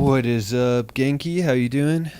What is up, Genki? How you doing?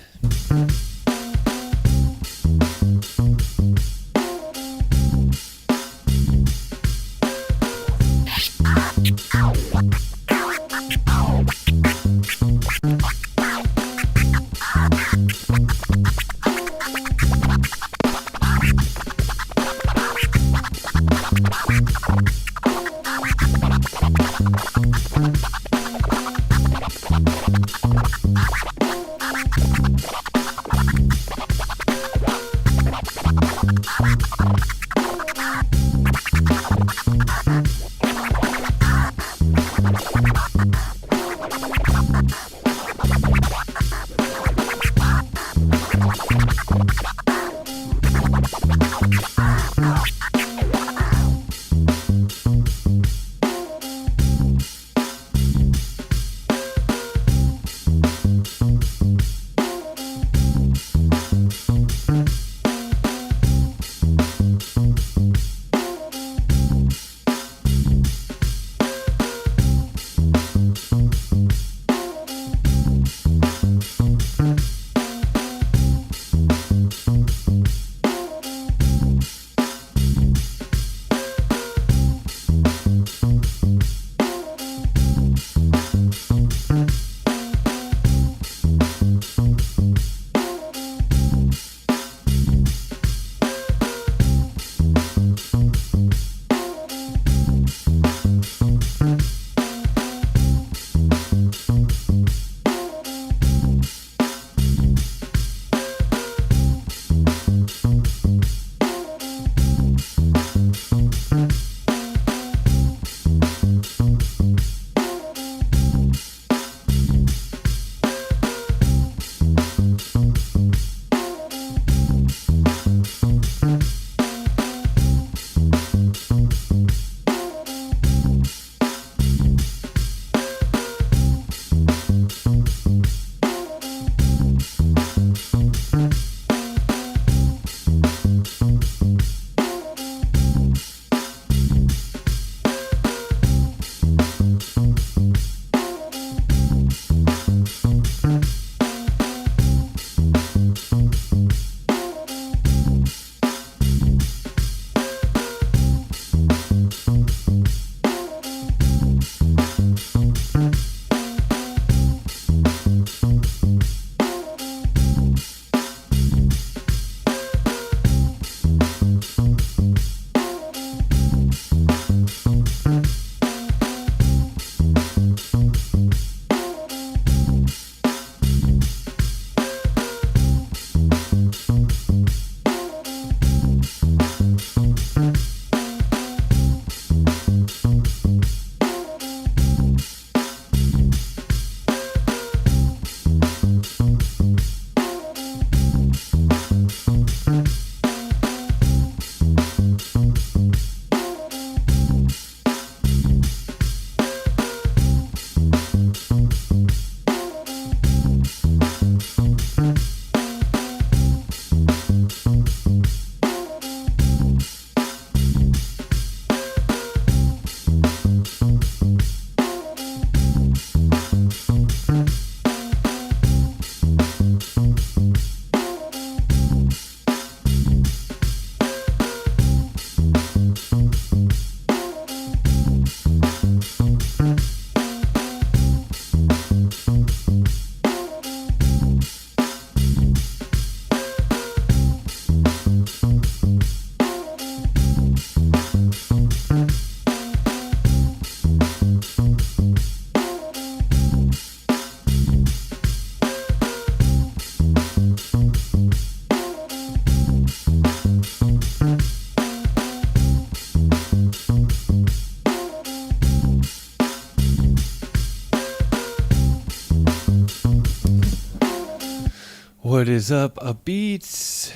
What is up, Upbeats?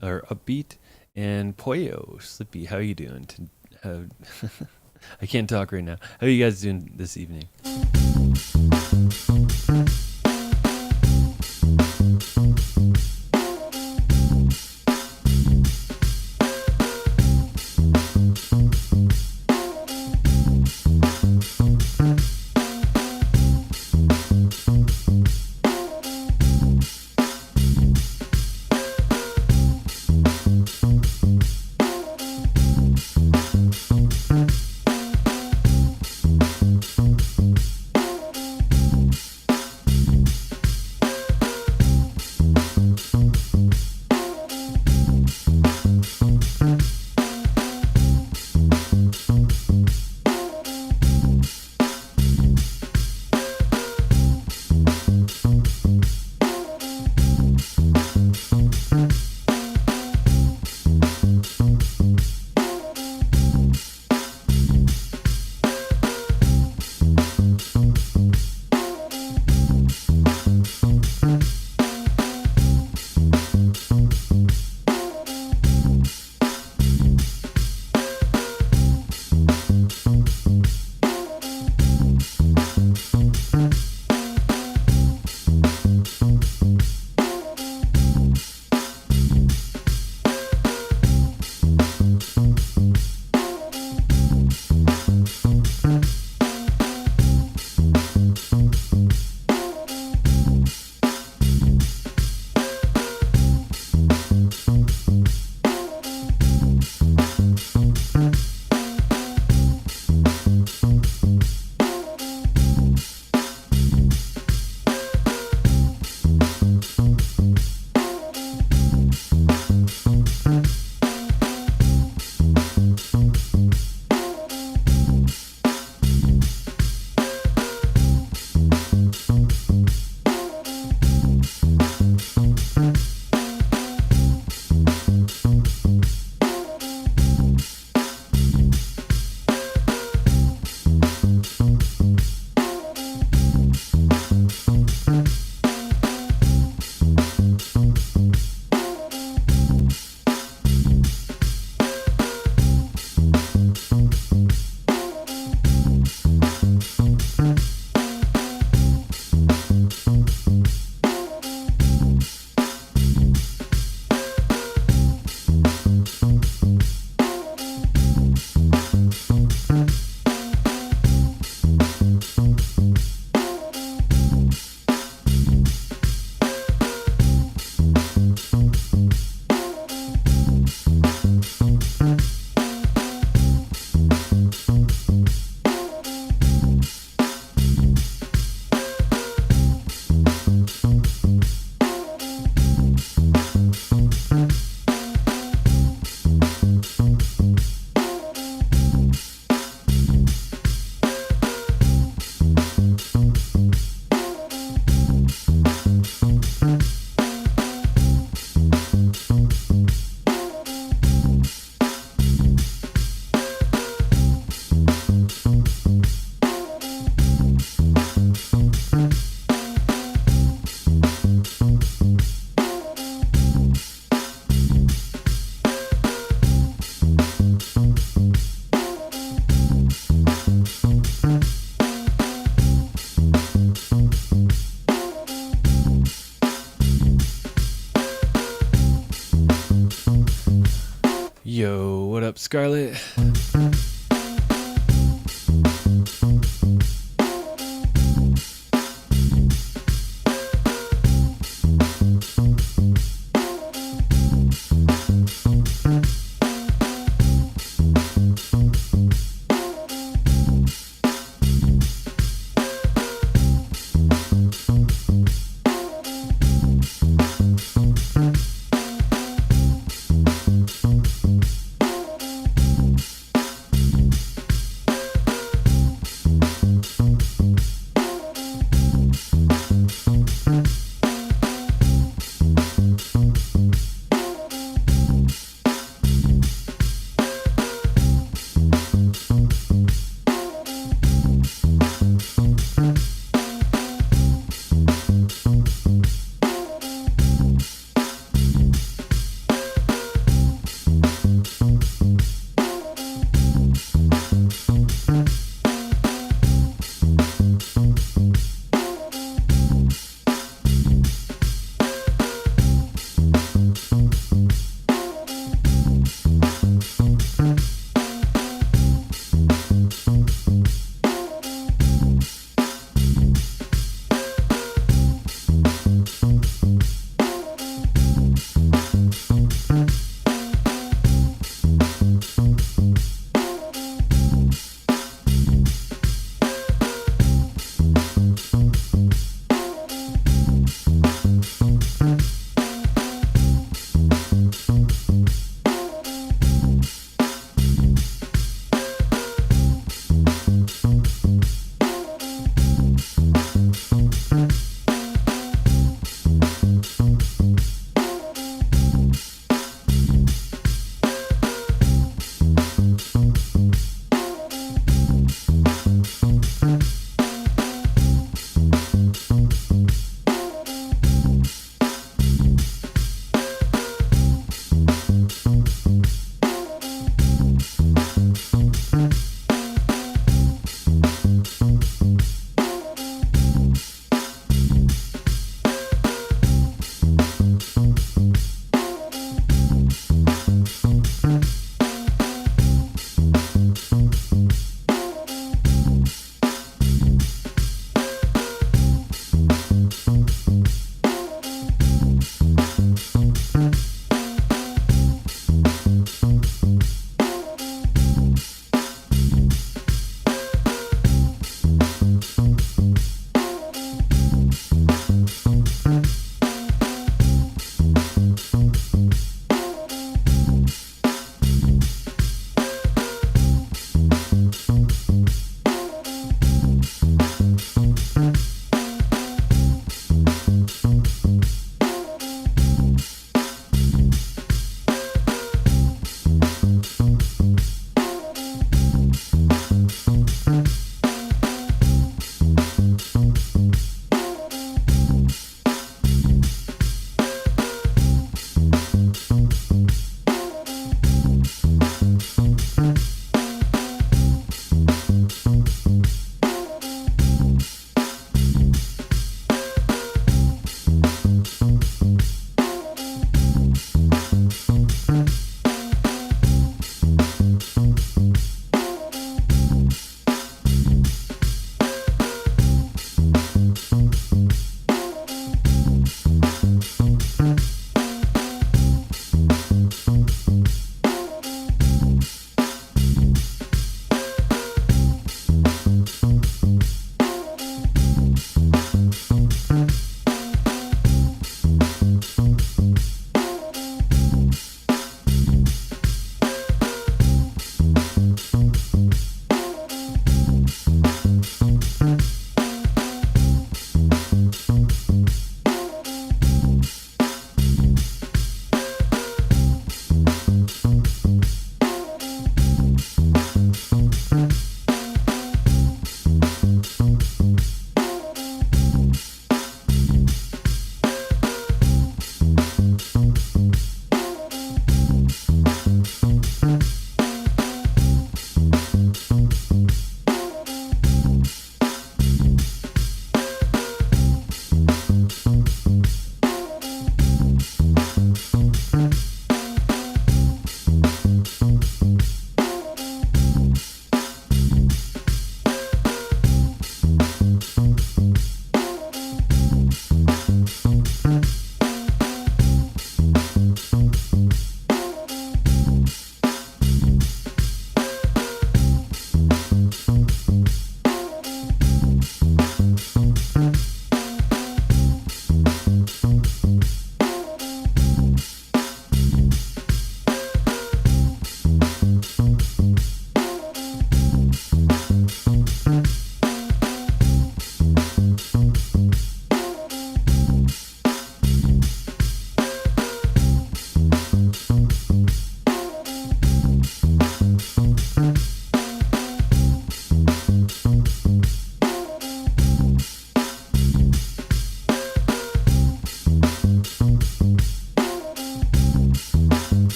Or Upbeat and Pollo. Slippy, how you doing? I can't talk right now. How are you guys doing this evening? Scarlett?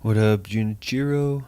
What up, Junichiro?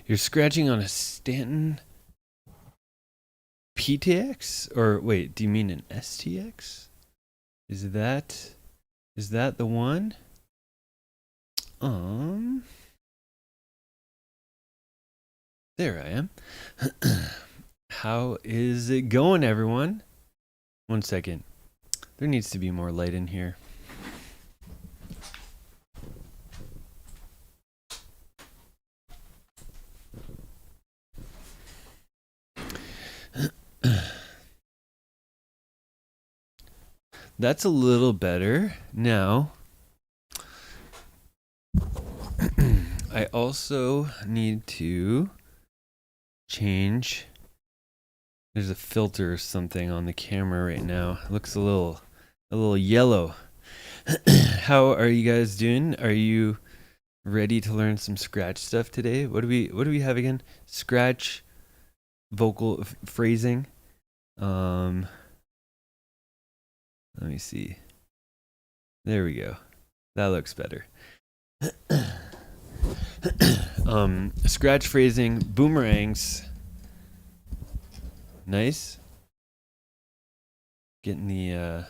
You're scratching on a Stanton PTX? Or wait, do you mean an STX? Is that the one? There I am. How is it going, everyone? 1 second. There needs to be more light in here. That's a little better. Now, I also need to change. There's a filter or something on the camera right now. It looks a little yellow. How are you guys doing? Are you ready to learn some Scratch stuff today? What do we have again? Scratch vocal phrasing. Let me see. There we go. That looks better. Scratch phrasing, boomerangs. Nice. Getting the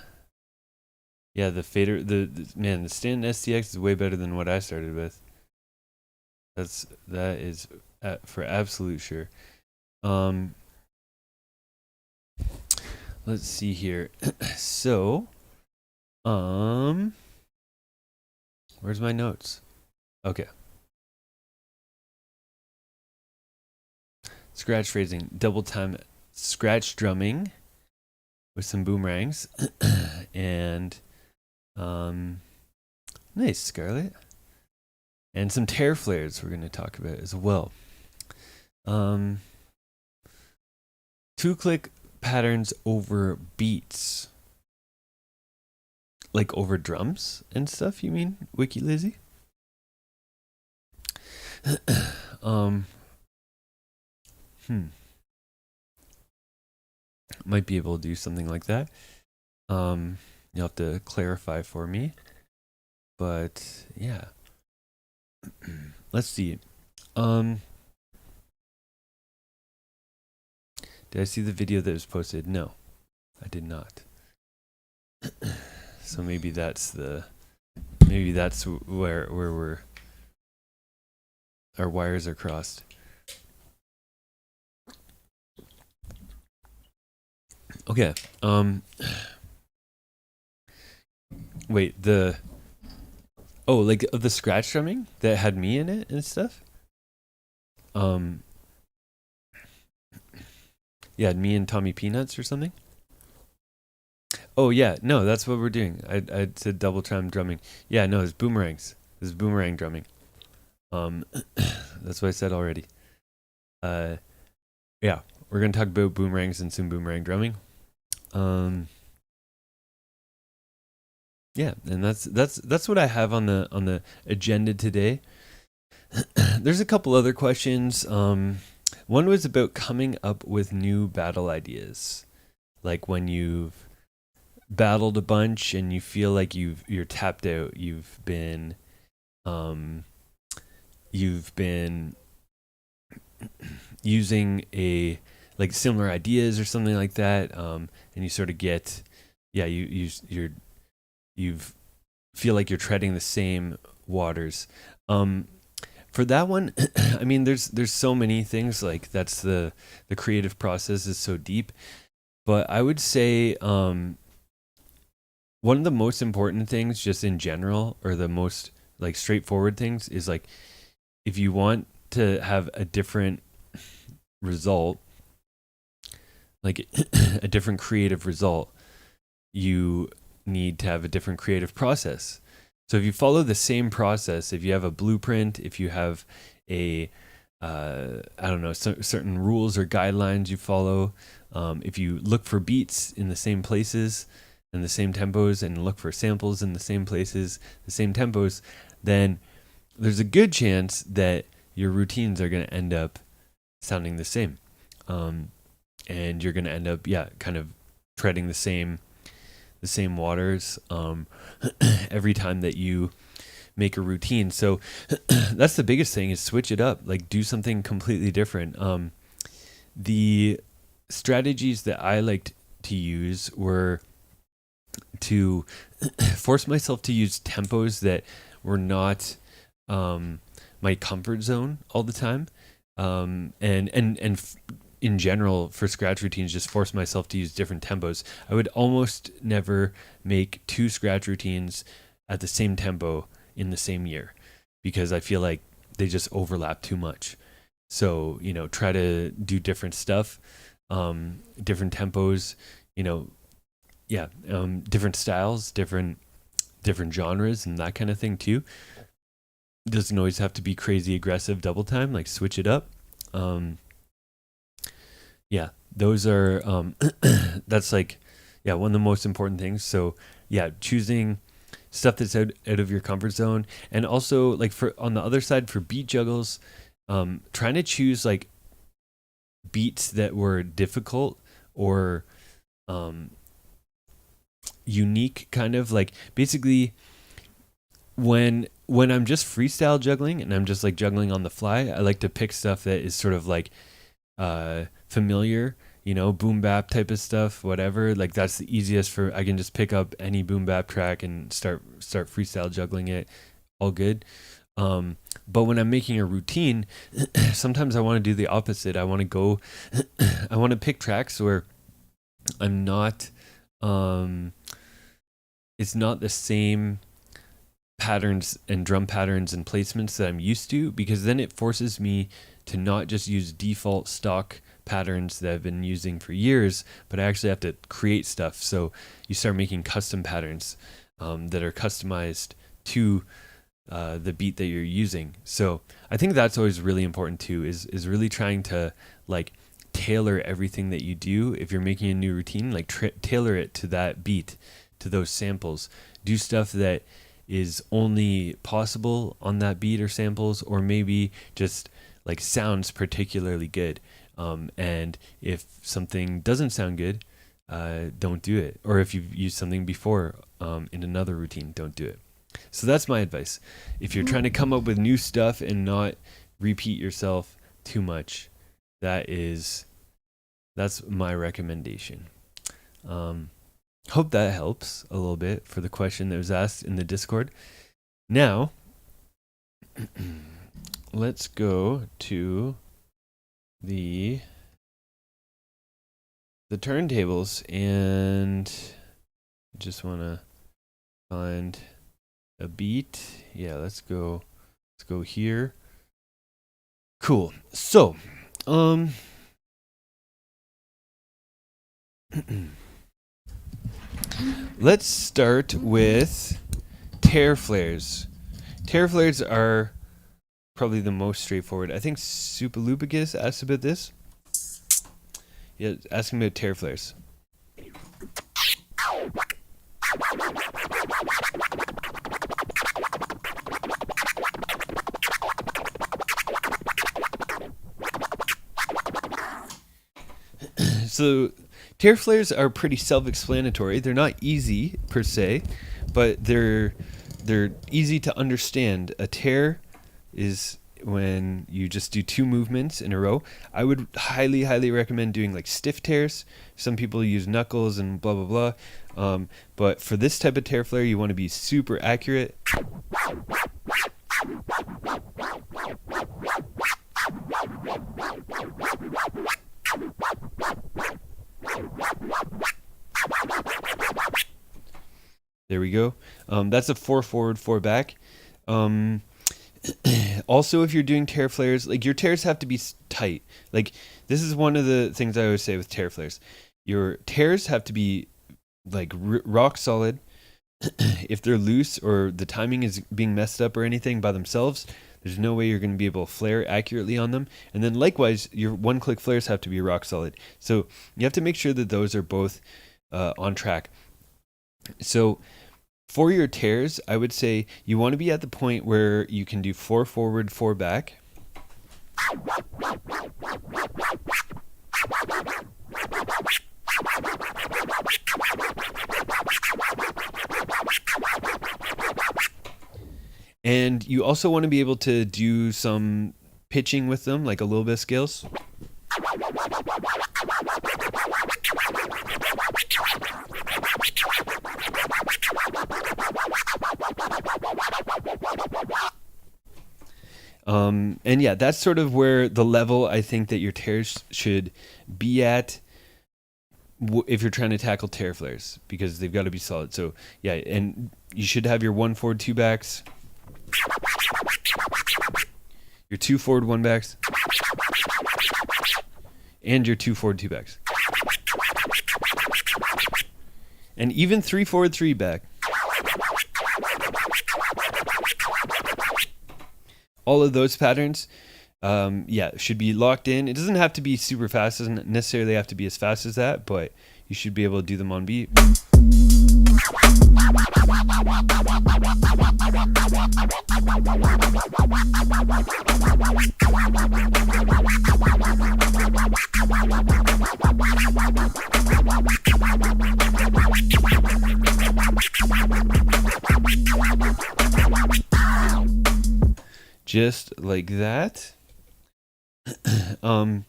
the fader. The Stanton STX is way better than what I started with. That is for absolute sure. Let's see here. So, where's my notes? Okay. Scratch phrasing, double time scratch drumming with some boomerangs. And nice, Scarlett. And some tear flares we're going to talk about as well. 2-click patterns over beats. Like over drums and stuff, you mean, Wiki Lazy? Might be able to do something like that. You'll have to clarify for me. But yeah. Let's see. Did I see the video that was posted? No, I did not. So maybe that's where we're our wires are crossed. Okay. Wait, like the scratch drumming that had me in it and stuff? Yeah, me and Tommy Peanuts or something? Oh yeah, no, that's what we're doing. I said double time drumming. Yeah, no, it's boomerangs. This is boomerang drumming. That's what I said already. Yeah, we're gonna talk about boomerangs and some boomerang drumming. Yeah, and that's what I have on the agenda today. There's a couple other questions. One was about coming up with new battle ideas, like when you've battled a bunch and you feel like you're tapped out. You've been using a like similar ideas or something like that, and you sort of get, yeah, you feel like you're treading the same waters. For that one, I mean, there's so many things. Like that's the creative process is so deep, but I would say one of the most important things, just in general, or the most like straightforward things, is like if you want to have a different result, like a different creative result, you need to have a different creative process. So if you follow the same process, if you have a blueprint, if you have a I don't know, certain rules or guidelines you follow, if you look for beats in the same places and the same tempos and look for samples in the same places, the same tempos, then there's a good chance that your routines are going to end up sounding the same. And you're going to end up, yeah, kind of treading the same waters every time that you make a routine. So that's the biggest thing, is switch it up, like do something completely different. The strategies that I liked to use were to force myself to use tempos that were not my comfort zone all the time, in general, for scratch routines, just force myself to use different tempos. I would almost never make 2 scratch routines at the same tempo in the same year, because I feel like they just overlap too much. So, try to do different stuff, different tempos, different styles, different genres, and that kind of thing too. Doesn't always have to be crazy aggressive double time, like switch it up. Yeah, those are that's like, yeah, one of the most important things. So yeah, choosing stuff that's out of your comfort zone, and also like for on the other side for beat juggles, trying to choose like beats that were difficult or unique, kind of like basically when I'm just freestyle juggling and I'm just like juggling on the fly, I like to pick stuff that is sort of like familiar, boom bap type of stuff, whatever. Like that's the easiest for, I can just pick up any boom bap track and start freestyle juggling it, all good. But when I'm making a routine, sometimes I want to do the opposite. I want to pick tracks where I'm not, it's not the same patterns and drum patterns and placements that I'm used to, because then it forces me to not just use default stock patterns that I've been using for years, but I actually have to create stuff. So you start making custom patterns that are customized to the beat that you're using. So I think that's always really important too, is really trying to like tailor everything that you do. If you're making a new routine, like tailor it to that beat, to those samples. Do stuff that is only possible on that beat or samples, or maybe just like sounds particularly good. And if something doesn't sound good, don't do it. Or if you've used something before in another routine, don't do it. So that's my advice. If you're trying to come up with new stuff and not repeat yourself too much, that's my recommendation. Hope that helps a little bit for the question that was asked in the Discord. Now, let's go to the turntables, and I just want to find a beat. Yeah, let's go here. Cool. So, let's start with tear flares. tear flares are probably the most straightforward. I think Supalupicus asked about this. Yeah, asking about tear flares. So tear flares are pretty self-explanatory. They're not easy per se, but they're easy to understand. A tear is when you just do two movements in a row. I would highly recommend doing like stiff tears. Some people use knuckles and blah blah blah. But for this type of tear flare, you want to be super accurate. There we go. That's a 4 forward, 4 back. Also, if you're doing tear flares, like your tears have to be tight. Like this is one of the things I always say with tear flares. Your tears have to be like rock solid. If they're loose or the timing is being messed up or anything by themselves, there's no way you're going to be able to flare accurately on them. And then likewise, your one-click flares have to be rock solid. So you have to make sure that those are both on track. So for your tears, I would say you want to be at the point where you can do 4 forward, 4 back. And you also want to be able to do some pitching with them, like a little bit of scales. And yeah, that's sort of where the level I think that your tears should be at if you're trying to tackle tear flares, because they've got to be solid. So yeah, and you should have your 1 forward, 2 backs, your 2 forward, 1 backs, and your 2 forward, 2 backs, and even 3 forward, 3 back. All of those patterns, yeah, should be locked in. It doesn't have to be super fast. It doesn't necessarily have to be as fast as that, but you should be able to do them on beat. Just like that. And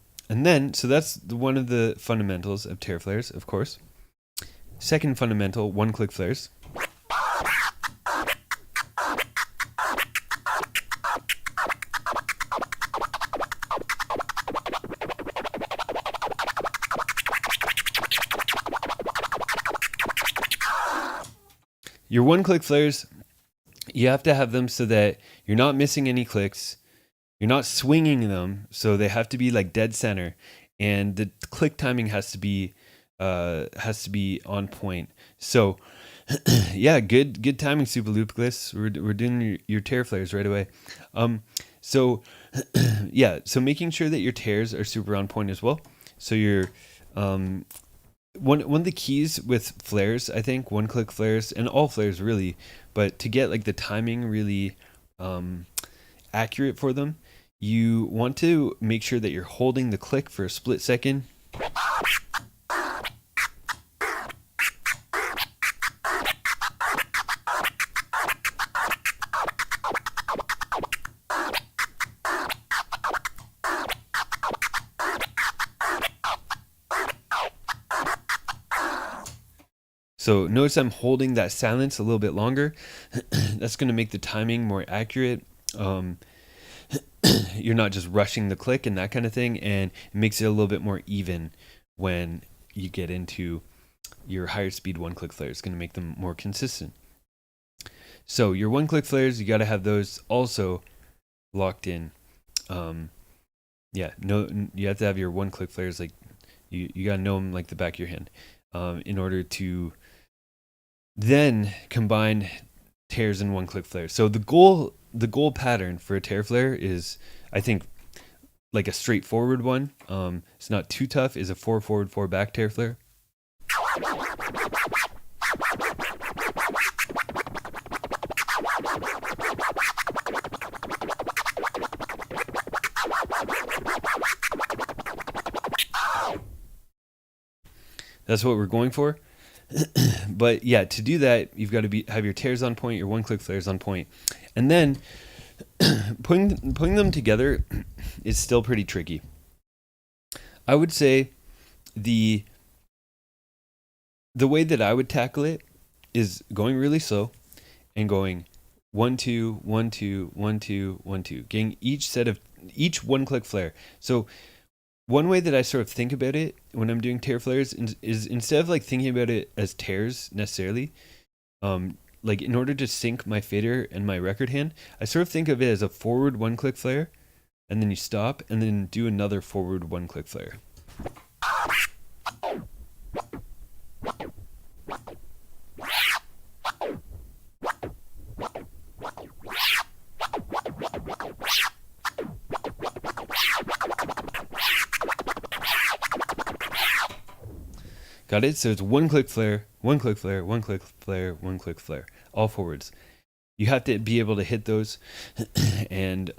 then, so that's one of the fundamentals of tear flares, of course. Second fundamental, one-click flares. Your one-click flares, you have to have them so that you're not missing any clicks. You're not swinging them, so they have to be like dead center, and the click timing has to be on point. So yeah, good timing, Supalupicus. We're doing your tear flares right away. So yeah, so making sure that your tears are super on point as well. So your one of the keys with flares, I think, one-click flares and all flares really, but to get like the timing really accurate for them, you want to make sure that you're holding the click for a split second. So notice I'm holding that silence a little bit longer. That's going to make the timing more accurate. You're not just rushing the click and that kind of thing, and it makes it a little bit more even when you get into your higher speed one-click flares. It's going to make them more consistent. So your one-click flares, you got to have those also locked in. Yeah, no, you have to have your one-click flares like you got to know them like the back of your hand in order to then combine tears and one-click flares. So the goal pattern for a tear flare is, I think, like a straightforward one. It's not too tough. Is a 4 forward, 4 back tear flare. That's what we're going for. But yeah, to do that, you've got to have your tears on point, your one-click flares on point, and then putting them together is still pretty tricky. I would say the way that I would tackle it is going really slow and going 1 2 1 2 1 2 1 2, getting each one-click flare. So one way that I sort of think about it when I'm doing tear flares is instead of like thinking about it as tears necessarily, like in order to sync my fader and my record hand, I sort of think of it as a forward one-click flare, and then you stop and then do another forward one-click flare. Got it? So it's one-click flare, one-click flare, one-click flare, one-click flare, all forwards. You have to be able to hit those and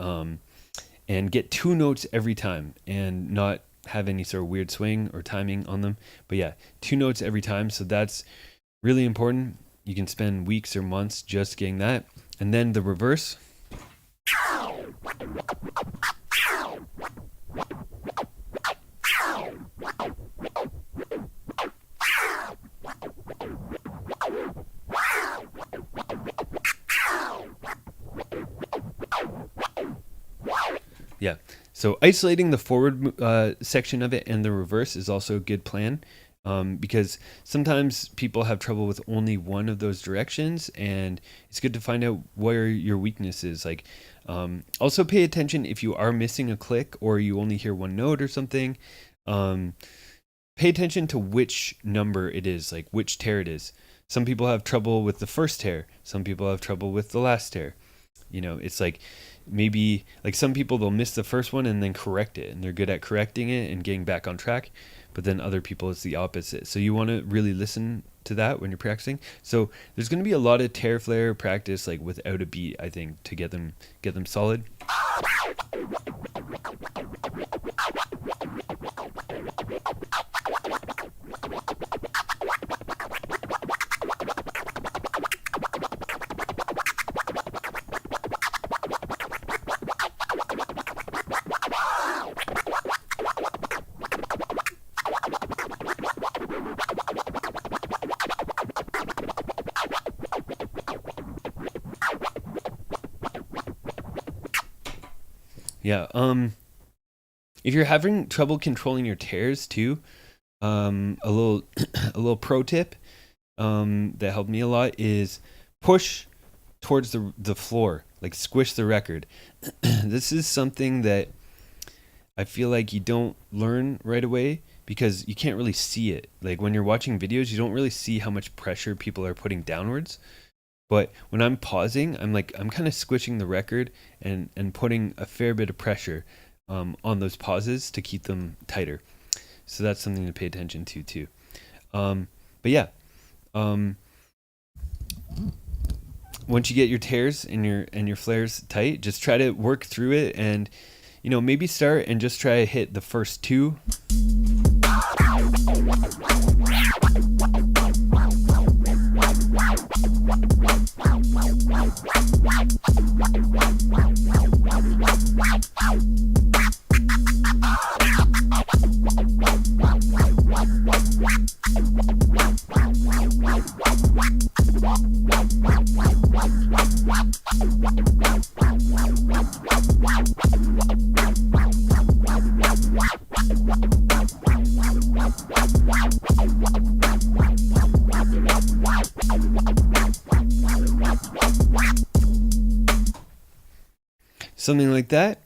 get 2 notes every time and not have any sort of weird swing or timing on them. But yeah, 2 notes every time. So that's really important. You can spend weeks or months just getting that. And then the reverse. Yeah, so isolating the forward section of it and the reverse is also a good plan, because sometimes people have trouble with only one of those directions, and it's good to find out where your weakness is. Like, also pay attention if you are missing a click or you only hear one note or something. Pay attention to which number it is, like which tear it is. Some people have trouble with the first tear. Some people have trouble with the last tear. You know, it's like maybe like some people, they'll miss the first one and then correct it, and they're good at correcting it and getting back on track. But then other people, it's the opposite. So you want to really listen to that when you're practicing. So there's going to be a lot of tear flare practice, like without a beat, I think, to get them solid. Yeah. If you're having trouble controlling your tears too, a little pro tip that helped me a lot is push towards the floor, like squish the record. This is something that I feel like you don't learn right away because you can't really see it. Like when you're watching videos, you don't really see how much pressure people are putting downwards. But when I'm pausing, I'm kind of squishing the record and putting a fair bit of pressure on those pauses to keep them tighter. So that's something to pay attention to too. But yeah, once you get your tears and your flares tight, just try to work through it, and maybe start and just try to hit the first 2. Something like that.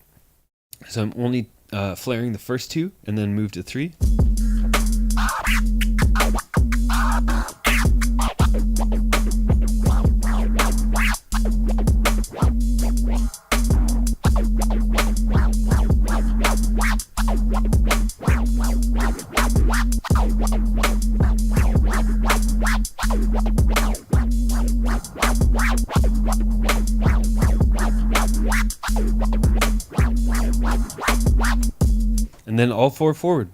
So I'm only flaring the first 2 and then move to 3. And then all four forward.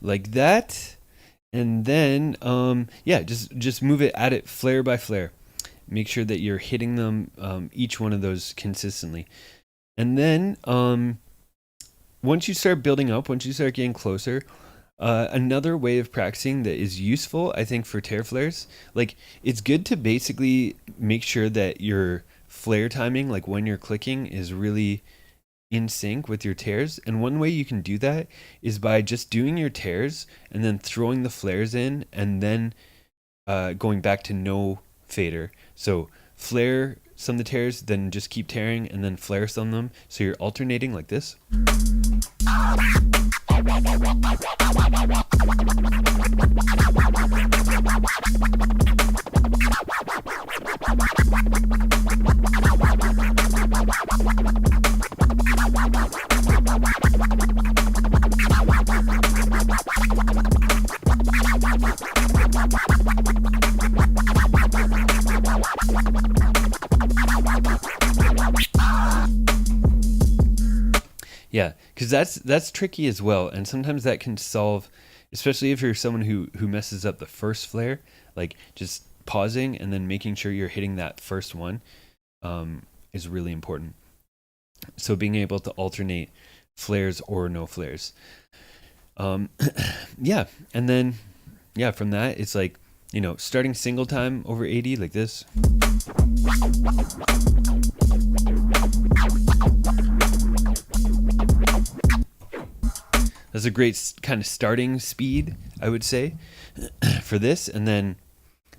Like that. And then yeah, just move it, add it flare by flare. Make sure that you're hitting them, each one of those consistently. And then once you start building up, once you start getting closer, another way of practicing that is useful, I think, for tear flares, like it's good to basically make sure that your flare timing, like when you're clicking, is really in sync with your tears. And one way you can do that is by just doing your tears and then throwing the flares in and then going back to no fader. So flare some of the tears, then just keep tearing and then flare some of them. So you're alternating like this. Yeah, because that's tricky as well, and sometimes that can solve, especially if you're someone who messes up the first flare, like just pausing and then making sure you're hitting that first one is really important. So being able to alternate flares or no flares. Yeah, and then yeah, from that it's like, you know, starting single time over 80 like this. That's a great kind of starting speed, I would say, for this. And then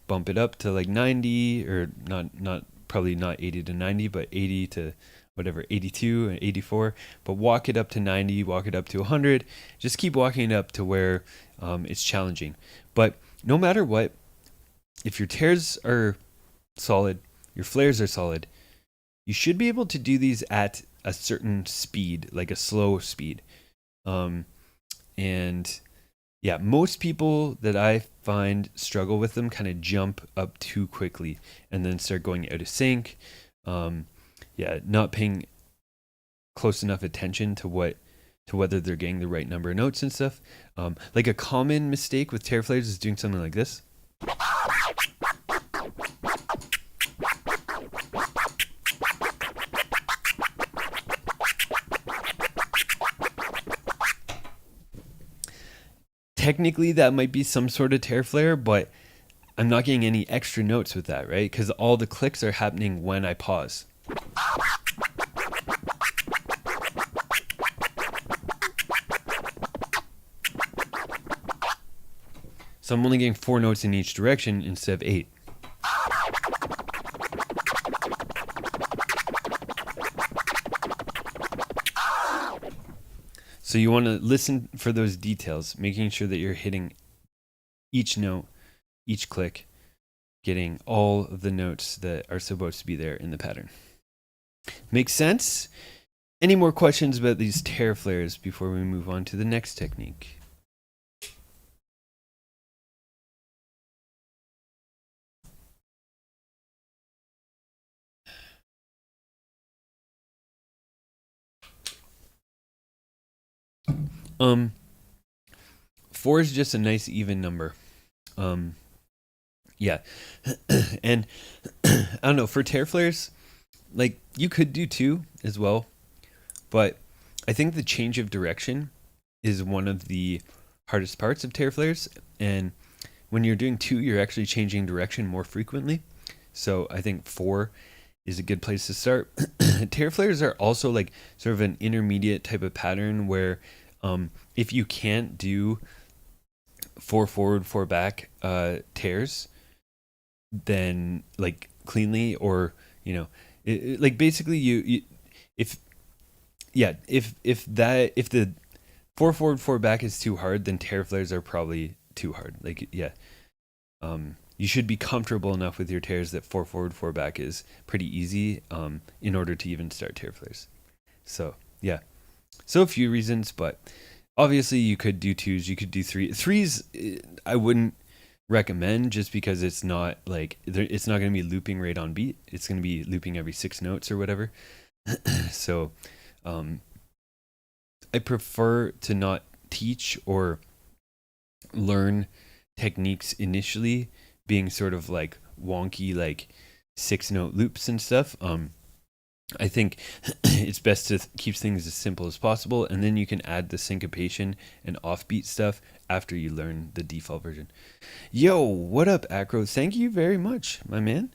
bump it up to like 90, or not probably not 80 to 90, but 80 to whatever, 82 and 84. But walk it up to 90, walk it up to 100. Just keep walking it up to where it's challenging. But no matter what, if your tears are solid, your flares are solid, you should be able to do these at a certain speed, like a slow speed. And yeah, most people that I find struggle with them kind of jump up too quickly and then start going out of sync. Yeah, not paying close enough attention to whether they're getting the right number of notes and stuff. Like a common mistake with tear flares is doing something like this. Technically, that might be some sort of tear flare, but I'm not getting any extra notes with that, right? Because all the clicks are happening when I pause. So I'm only getting 4 notes in each direction instead of 8. So you want to listen for those details, making sure that you're hitting each note, each click, getting all of the notes that are supposed to be there in the pattern. Makes sense? Any more questions about these tear flares before we move on to the next technique? Four is just a nice even number. Yeah. And I don't know, for tear flares, like you could do 2 as well, but I think the change of direction is one of the hardest parts of tear flares. And when you're doing 2, you're actually changing direction more frequently. So I think 4 is a good place to start. Tear flares are also like sort of an intermediate type of pattern where if you can't do 4 forward, 4 back tears, then like cleanly, or like basically if the 4 forward, 4 back is too hard, then tear flares are probably too hard. Like you should be comfortable enough with your tears that 4 forward, 4 back is pretty easy in order to even start tear flares. So yeah, so a few reasons, but obviously you could do 2s, you could do 3s. I wouldn't recommend, just because it's not like it's not going to be looping right on beat. It's going to be looping every 6 notes or whatever. So I prefer to not teach or learn techniques initially being sort of like wonky, like 6-note loops and stuff. I think it's best to keep things as simple as possible, and then you can add the syncopation and offbeat stuff after you learn the default version. Yo, what up, Acro? Thank you very much, my man.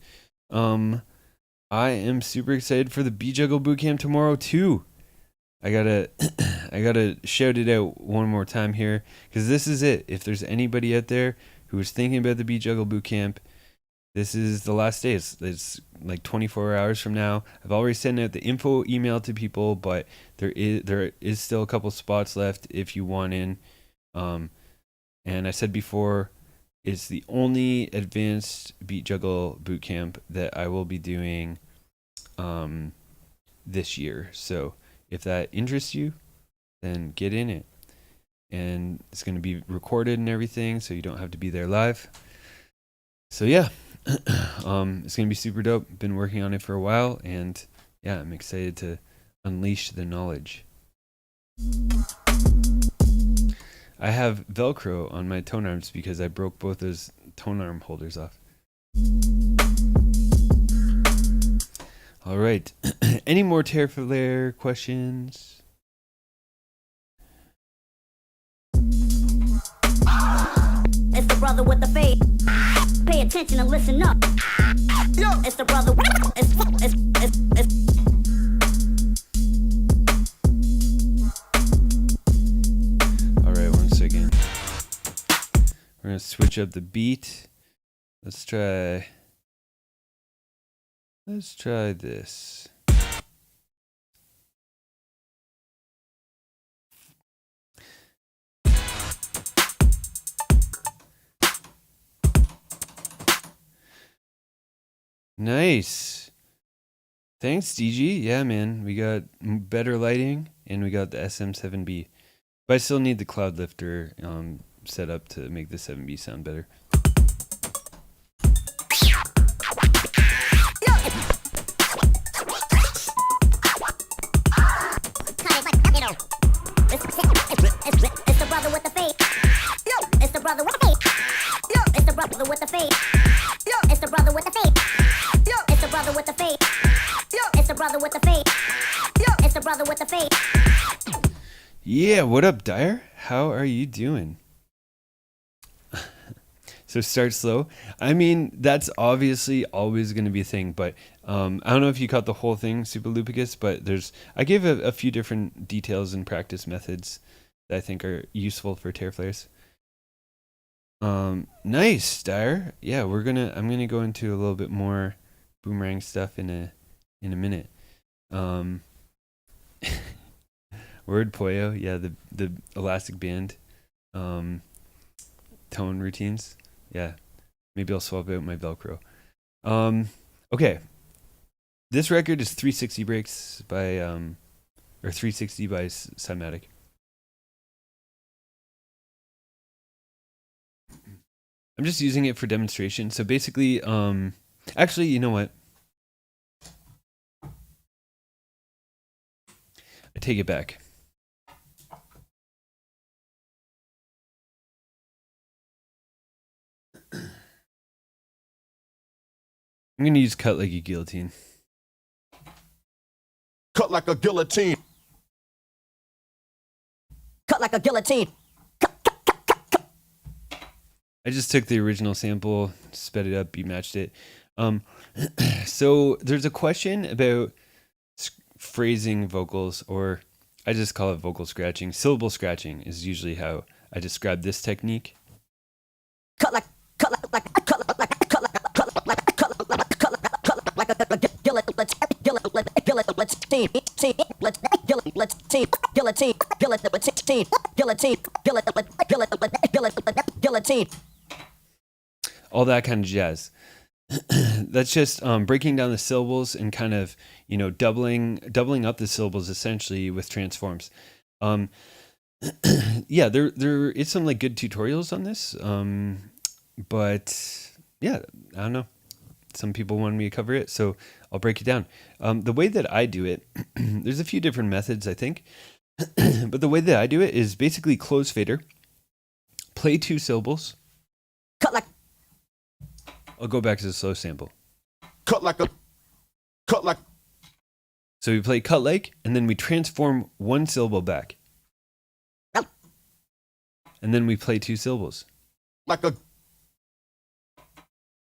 I am super excited for the juggle bootcamp tomorrow too. I gotta shout it out one more time here, because this is it. If there's anybody out there who is thinking about the juggle bootcamp, this is the last day. It's like 24 hours from now. I've already sent out the info email to people, but there is still a couple spots left if you want in. And I said before, it's the only advanced juggle bootcamp that I will be doing this year. So if that interests you, then get in it. And it's going to be recorded and everything, so you don't have to be there live. So yeah, it's going to be super dope. Been working on it for a while, and yeah, I'm excited to unleash the knowledge. I have Velcro on my tone arms because I broke both those tone arm holders off. All right. Any more tear flare questions? It's the brother with the fade. Pay attention and listen up. Yo, it's the brother. It's. All right, 1 second. We're gonna switch up the beat. Let's try this. Nice. Thanks, DG. Yeah, man. We got better lighting, and we got the SM7B. But I still need the cloud lifter set up to make the 7B sound better. It's the brother with the fade. It's the brother with the fade. It's the brother with the fade. It's the brother with the fade. It's the brother with the fade. It's the brother with the fade. It's the brother with the fade. Yeah, what up, Dyer? How are you doing? So start slow. I mean, that's obviously always going to be a thing, but I don't know if you caught the whole thing, Super Lupicus, but I gave a few different details and practice methods that I think are useful for tear flares. Nice, Dyer. Yeah, I'm gonna go into a little bit more Boomerang stuff in a minute. Word Poyo, yeah, the elastic band tone routines. Yeah, maybe I'll swap out my Velcro. Okay, this record is 360 breaks by or 360 by Cymatic. I'm just using it for demonstration. So basically, actually, you know what? I take it back. I'm going to use cut like a guillotine. Cut like a guillotine. Cut like a guillotine. I just took the original sample, sped it up, beat matched it. So there's a question about phrasing vocals, or I just call it vocal scratching. Syllable scratching is usually how I describe this technique. All that kind of jazz. That's just breaking down the syllables and kind of, doubling up the syllables essentially with transforms. Yeah, there is some like good tutorials on this. But yeah, I don't know. Some people wanted me to cover it, so I'll break it down. The way that I do it, there's a few different methods, I think. But the way that I do it is basically close fader, play 2 syllables. I'll go back to the slow sample. Cut like. So we play cut like, and then we transform 1 syllable back. And then we play 2 syllables.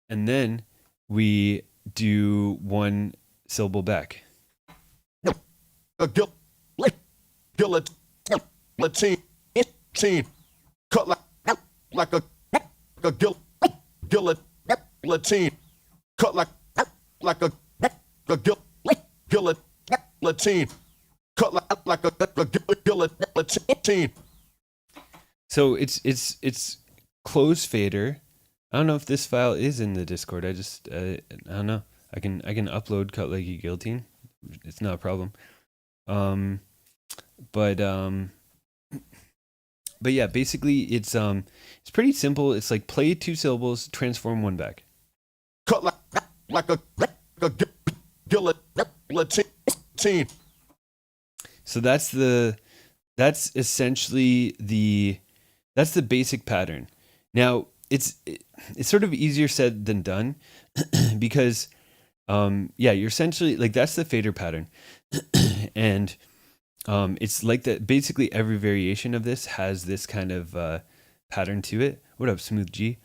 And then we do 1 syllable back. Guillotine. Cut like a guillotine. Cut like a guillotine. Cut like a guillotine. So it's close fader. I don't know if this file is in the Discord. I don't know. I can upload cut like a guillotine. It's not a problem. But yeah, basically it's pretty simple. It's like play 2 syllables, transform 1 back. Cut like a guillotine. So that's essentially the basic pattern. Now it's sort of easier said than done because you're essentially like that's the fader pattern. And it's like that. Basically every variation of this has this kind of pattern to it. What up, Smooth G?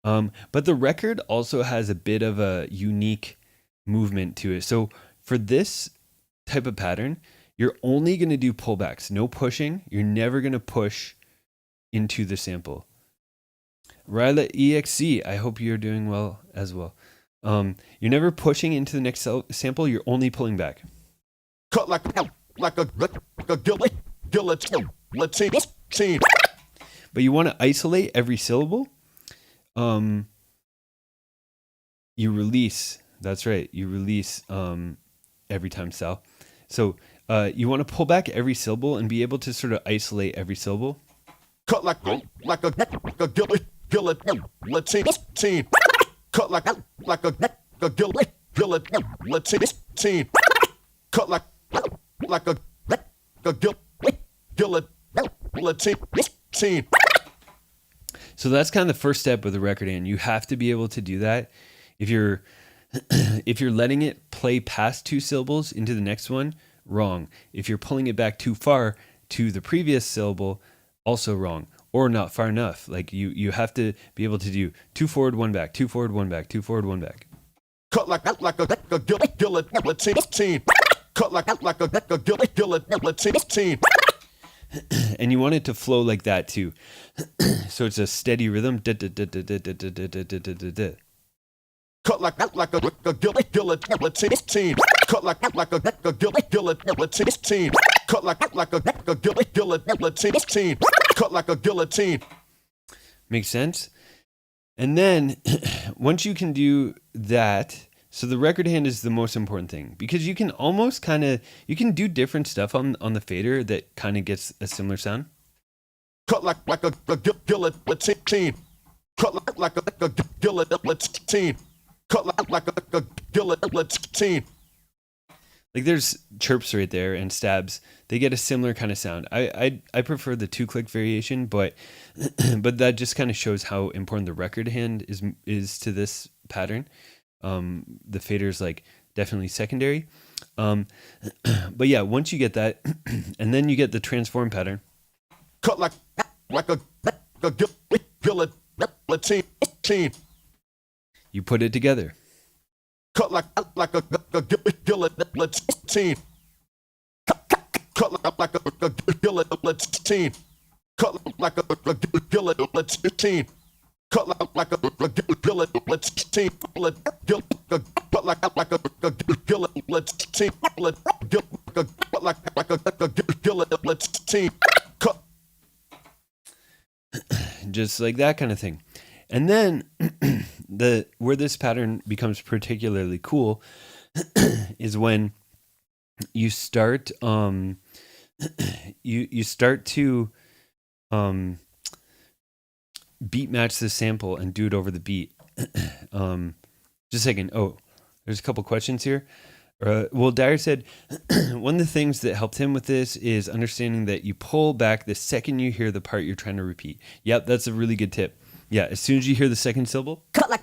But the record also has a bit of a unique movement to it. So for this type of pattern, you're only going to do pullbacks, no pushing. You're never going to push into the sample. Ryla EXC, I hope you're doing well as well. You're never pushing into the next sample. You're only pulling back. Cut like a guillotine. But you want to isolate every syllable. You release. That's right. You release every time, Sal. So you want to pull back every syllable and be able to sort of isolate every syllable. Cut like a guillotine. Cut like a guillotine. Cut like a guillotine. So that's kind of the first step with the record hand. You have to be able to do that. If you're letting it play past 2 syllables into the next one, wrong. If you're pulling it back too far to the previous syllable, also wrong. Or not far enough. Like you have to be able to do 2 forward, 1 back, 2 forward, 1 back, 2 forward, 1 back. Cut like a guillotine. Cut like a guillotine. And you want it to flow like that too. So it's a steady rhythm. Cut like a guillotine. Cut like a guillotine. Cut like a guillotine. Cut like a guillotine. Makes sense? And then once you can do that, so the record hand is the most important thing because you can almost you can do different stuff on the fader that kind of gets a similar sound. Cut like a guillotine. Cut like a guillotine. Cut like a guillotine. Like there's chirps right there and stabs. They get a similar kind of sound. I prefer the 2-click variation, but that just kind of shows how important the record hand is to this pattern. The fader is like definitely secondary. But yeah, once you get that, and then you get the transform pattern. Cut like a guillotine. You put it together. cut like a guillotine. Cut like a guillotine. Cut like a guillotine. Cut like a guillotine. Cut like a guillotine. Cut like a guillotine. Cut. Just like that kind of thing. And then where this pattern becomes particularly cool is when you start you start to beat match the sample and do it over the beat. Just a second. Oh, there's a couple questions here. Well, Dyer said one of the things that helped him with this is understanding that you pull back the second you hear the part you're trying to repeat. Yep, that's a really good tip. Yeah, as soon as you hear the second syllable, Cut like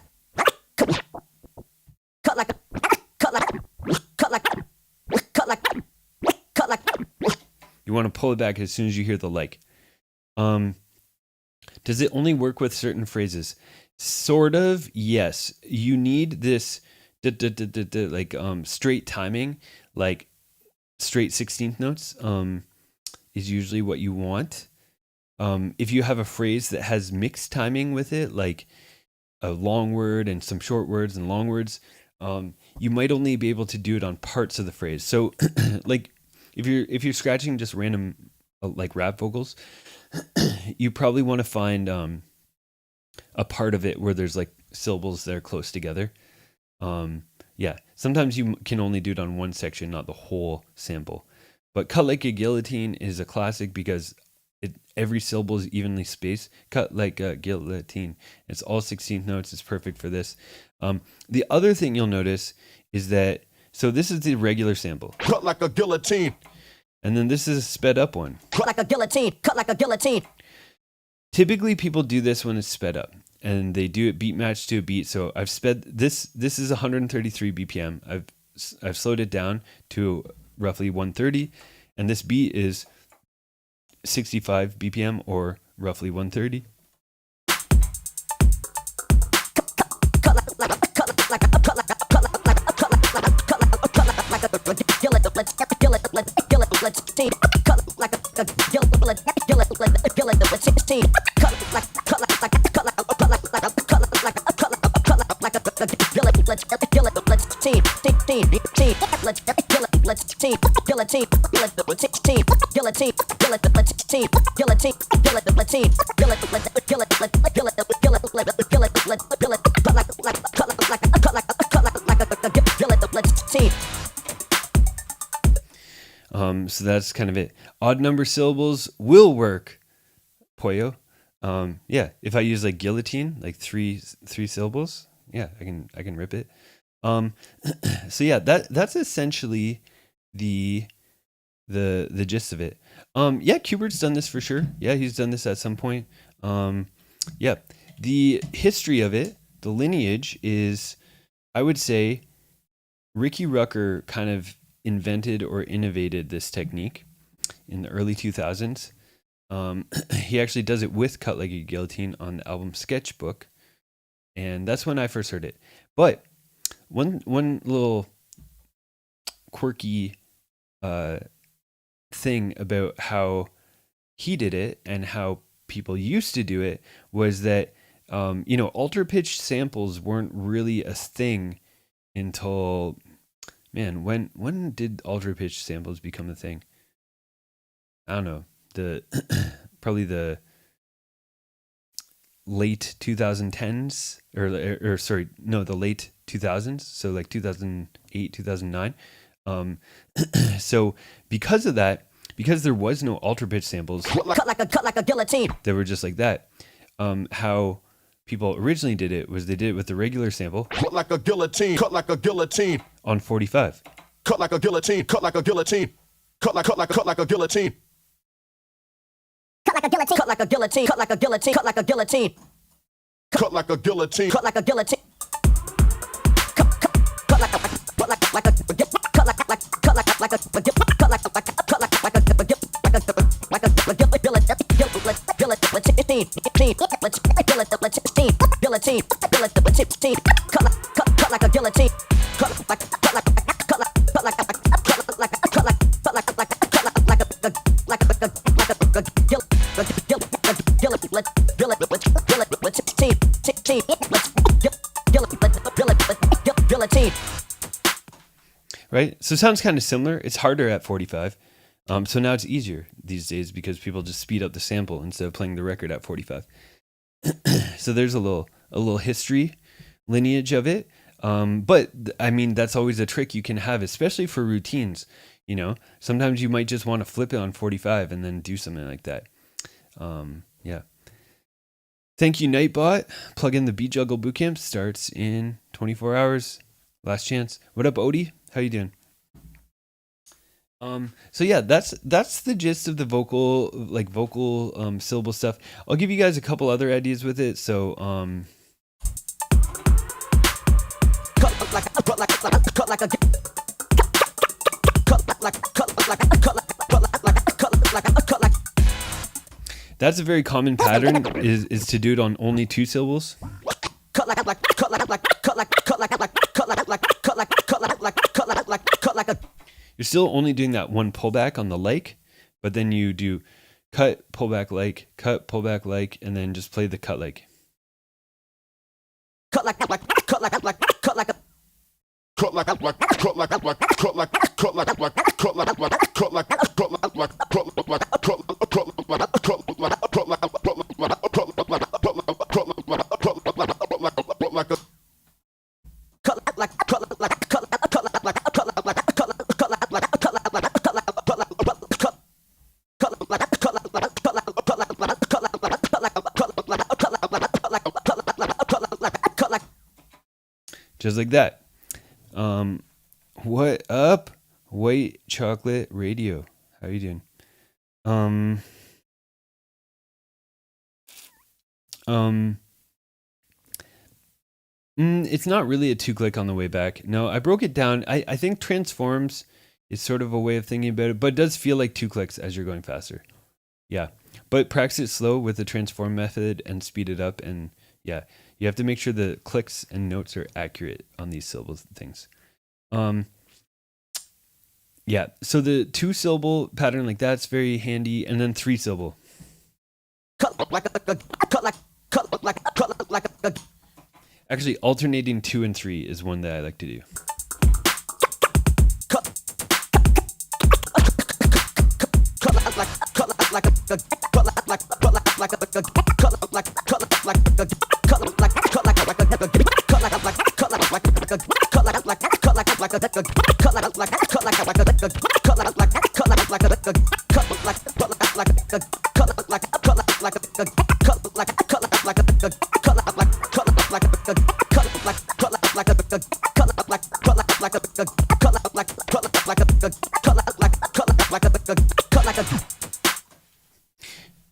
you want to pull it back as soon as you hear the like. Does it only work with certain phrases? Sort of, yes. You need this like straight timing, like straight 16th notes is usually what you want. If you have a phrase that has mixed timing with it, like a long word and some short words and long words, you might only be able to do it on parts of the phrase. So like if you're scratching just random like rap vocals, you probably want to find a part of it where there's like syllables that are close together. Yeah, sometimes you can only do it on one section, not the whole sample. But cut like a guillotine is a classic because every syllable is evenly spaced. Cut like a guillotine. It's all 16th notes. It's perfect for this. The other thing you'll notice is that, so this is the regular sample. Cut like a guillotine. And then this is a sped up one. cut like a guillotine, cut like a guillotine. Typically people do this when it's sped up and they do it beat match to a beat. So I've sped this is 133 BPM. I've slowed it down to roughly 130 and this beat is 65 BPM or roughly 130. So that's kind of it. Odd number syllables will work, Poyo. Yeah, if I use like guillotine, like three syllables, yeah, I can rip it. So yeah, that's essentially the gist of it. Yeah, Kubert's done this for sure. Yeah, he's done this at some point. Yeah, the history of it, the lineage is, I would say, Ricky Rucker kind of invented or innovated this technique in the early 2000s. He actually does it with Cut Like a Guillotine on the album Sketchbook, and that's when I first heard it. But one little quirky thing about how he did it and how people used to do it was that ultra pitch samples weren't really a thing until, man, when did ultra pitch samples become a thing? I don't know. Probably the late 2010s or sorry, no, the late 2000s. So like 2008, 2009. So because of that, because there was no ultra pitch samples, Cut like a guillotine. they were just like that. How people originally did it was they did it with the regular sample. Cut like a guillotine. Cut like a guillotine. On 45. Cut like a guillotine. Cut like a guillotine. Cut like a guillotine. Cut like a guillotine. Cut like a guillotine. Cut like a guillotine. Cut like a guillotine. Cut like a guillotine. Cut like a guillotine. Cut like a guillotine. right? So it sounds kind of similar. It's harder at 45. So now it's easier these days because people just speed up the sample instead of playing the record at 45. So there's a little history lineage of it. But I mean, that's always a trick you can have, especially for routines. You know, sometimes you might just want to flip it on 45 and then do something like that. Yeah. Thank you, Nightbot. Plug in the Beat Juggle Bootcamp. Starts in 24 hours. Last chance. What up, Odie? How you doing? So yeah, that's the gist of the vocal syllable stuff. I'll give you guys a couple other ideas with it. So that's a very common pattern is to do it on only 2 syllables. You're still only doing that one pullback on the like, but then you do cut, pullback, like, and then just play the cut like. Just like that. What up, White Chocolate Radio? How you doing? It's not really a 2-click on the way back. No, I broke it down. I think transforms is sort of a way of thinking about it, but it does feel like 2 clicks as you're going faster. Yeah, but practice it slow with the transform method and speed it up. And yeah, you have to make sure the clicks and notes are accurate on these syllables and things. Yeah, so the 2-syllable pattern like that's very handy, and then 3-syllable. Actually, alternating 2 and 3 is one that I like to do.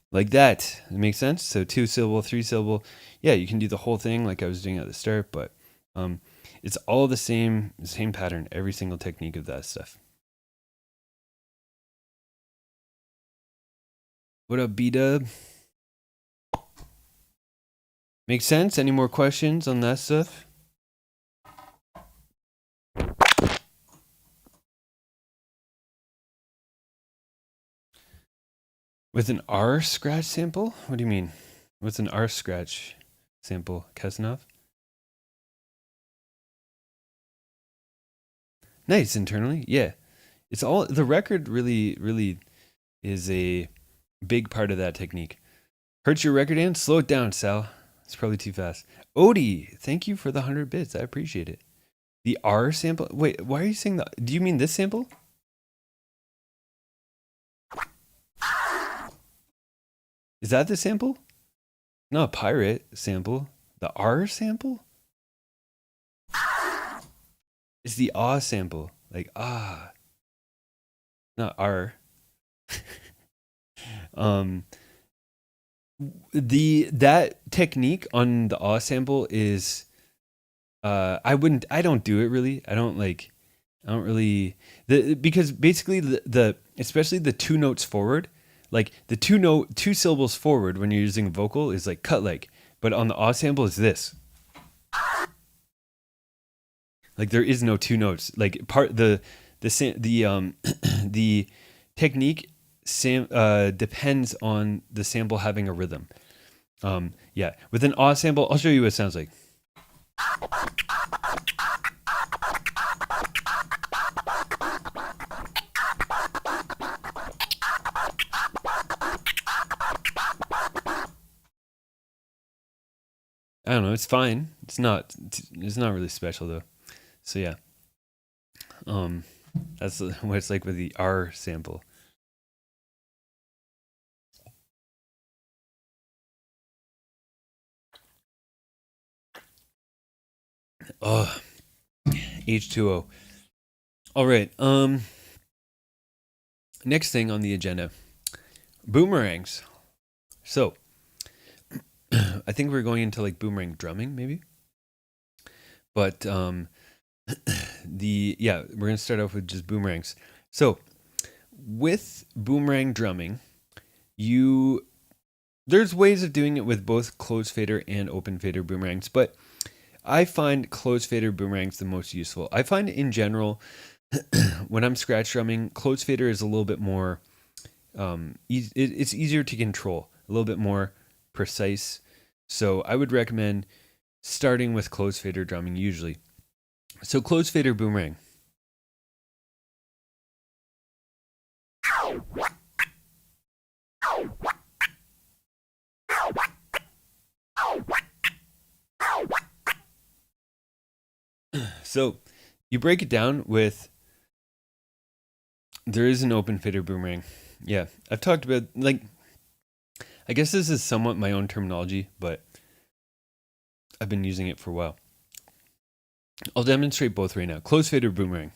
Like that. It makes sense. So 2-syllable, 3-syllable. Yeah, you can do the whole thing like I was doing at the start, but it's all the same pattern, every single technique of that stuff. What up, B-Dub? Makes sense? Any more questions on that stuff? With an R scratch sample? What do you mean? What's an R scratch sample, Kasanov? Nice, internally? Yeah. It's all, the record really is a big part of that technique. Hurts your record in? Slow it down, Sal. It's probably too fast. Odie, thank you for the 100 bits. I appreciate it. The R sample? Wait, why are you saying that? Do you mean this sample? Is that the sample? Not a pirate sample. The R sample? It's the ah sample. Like ah. Not R. That technique on the ah sample is I don't do it really. Because basically the especially the 2 notes forward, like the 2 syllables forward when you're using vocal is like cut like, but on the ah sample is this. Like there is no 2 notes. Like the technique depends on the sample having a rhythm. Yeah, with an ah sample, I'll show you what it sounds like. I don't know. It's fine. It's not really special though. So yeah. That's what it's like with the R sample. Oh, H2O. All right. Next thing on the agenda, boomerangs. So, I think we're going into like boomerang drumming, maybe. But we're gonna start off with just boomerangs. So, with boomerang drumming, there's ways of doing it with both closed fader and open fader boomerangs, but I find closed fader boomerangs the most useful. I find in general, when I'm scratch drumming, closed fader is a little bit more, it's easier to control, a little bit more precise. So I would recommend starting with closed fader drumming usually. So closed fader boomerang. So you break it down with, there is an open fader boomerang. Yeah, I've talked about, like, I guess this is somewhat my own terminology, but I've been using it for a while. I'll demonstrate both right now. Closed fader boomerang.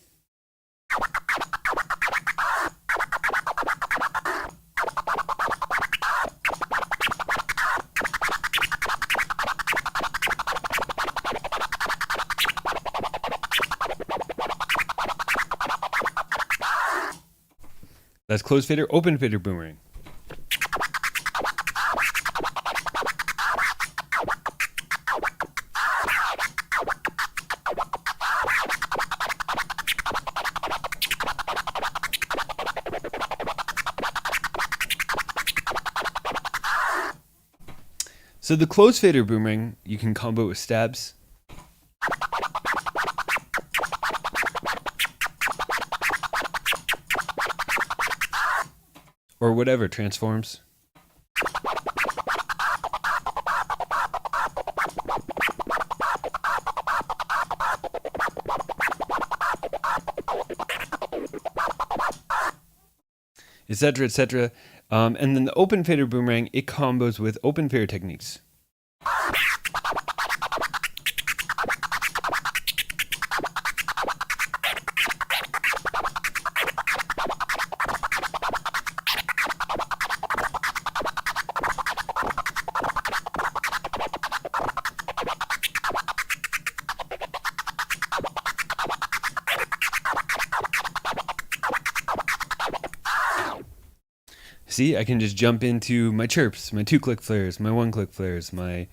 That's closed fader, open fader boomerang. So the closed fader boomerang, you can combo with stabs. Or whatever, transforms. Etc., etc. And then the open fader boomerang, it combos with open fader techniques. See, I can just jump into my chirps, my 2-click flares, my 1-click flares, my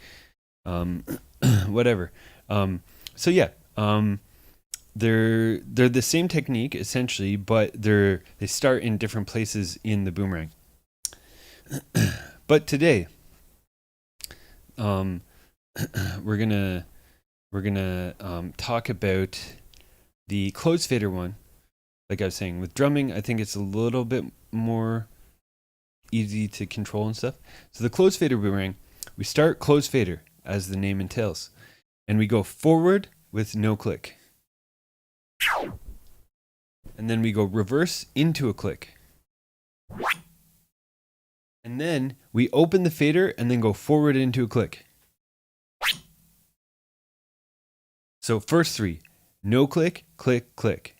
whatever. So yeah, they're the same technique essentially, but they start in different places in the boomerang. But today, we're gonna talk about the closed fader one. Like I was saying, with drumming, I think it's a little bit more easy to control and stuff. So the closed fader boomerang, we start closed fader as the name entails, and we go forward with no click, and then we go reverse into a click, and then we open the fader and then go forward into a click. So first three, no click, click, click.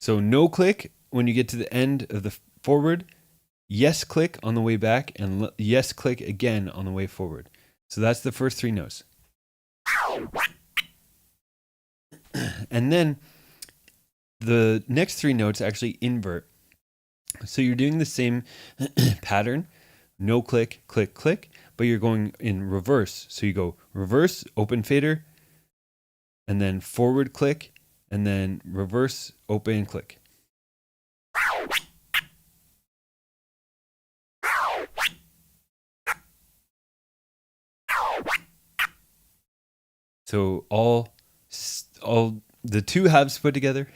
So no click when you get to the end of the forward, yes click on the way back, and yes click again on the way forward. So that's the first three notes. And then the next three notes actually invert. So you're doing the same pattern, no click, click, click, but you're going in reverse. So you go reverse, open fader, and then forward click, and then reverse, open, click. So all the two halves put together.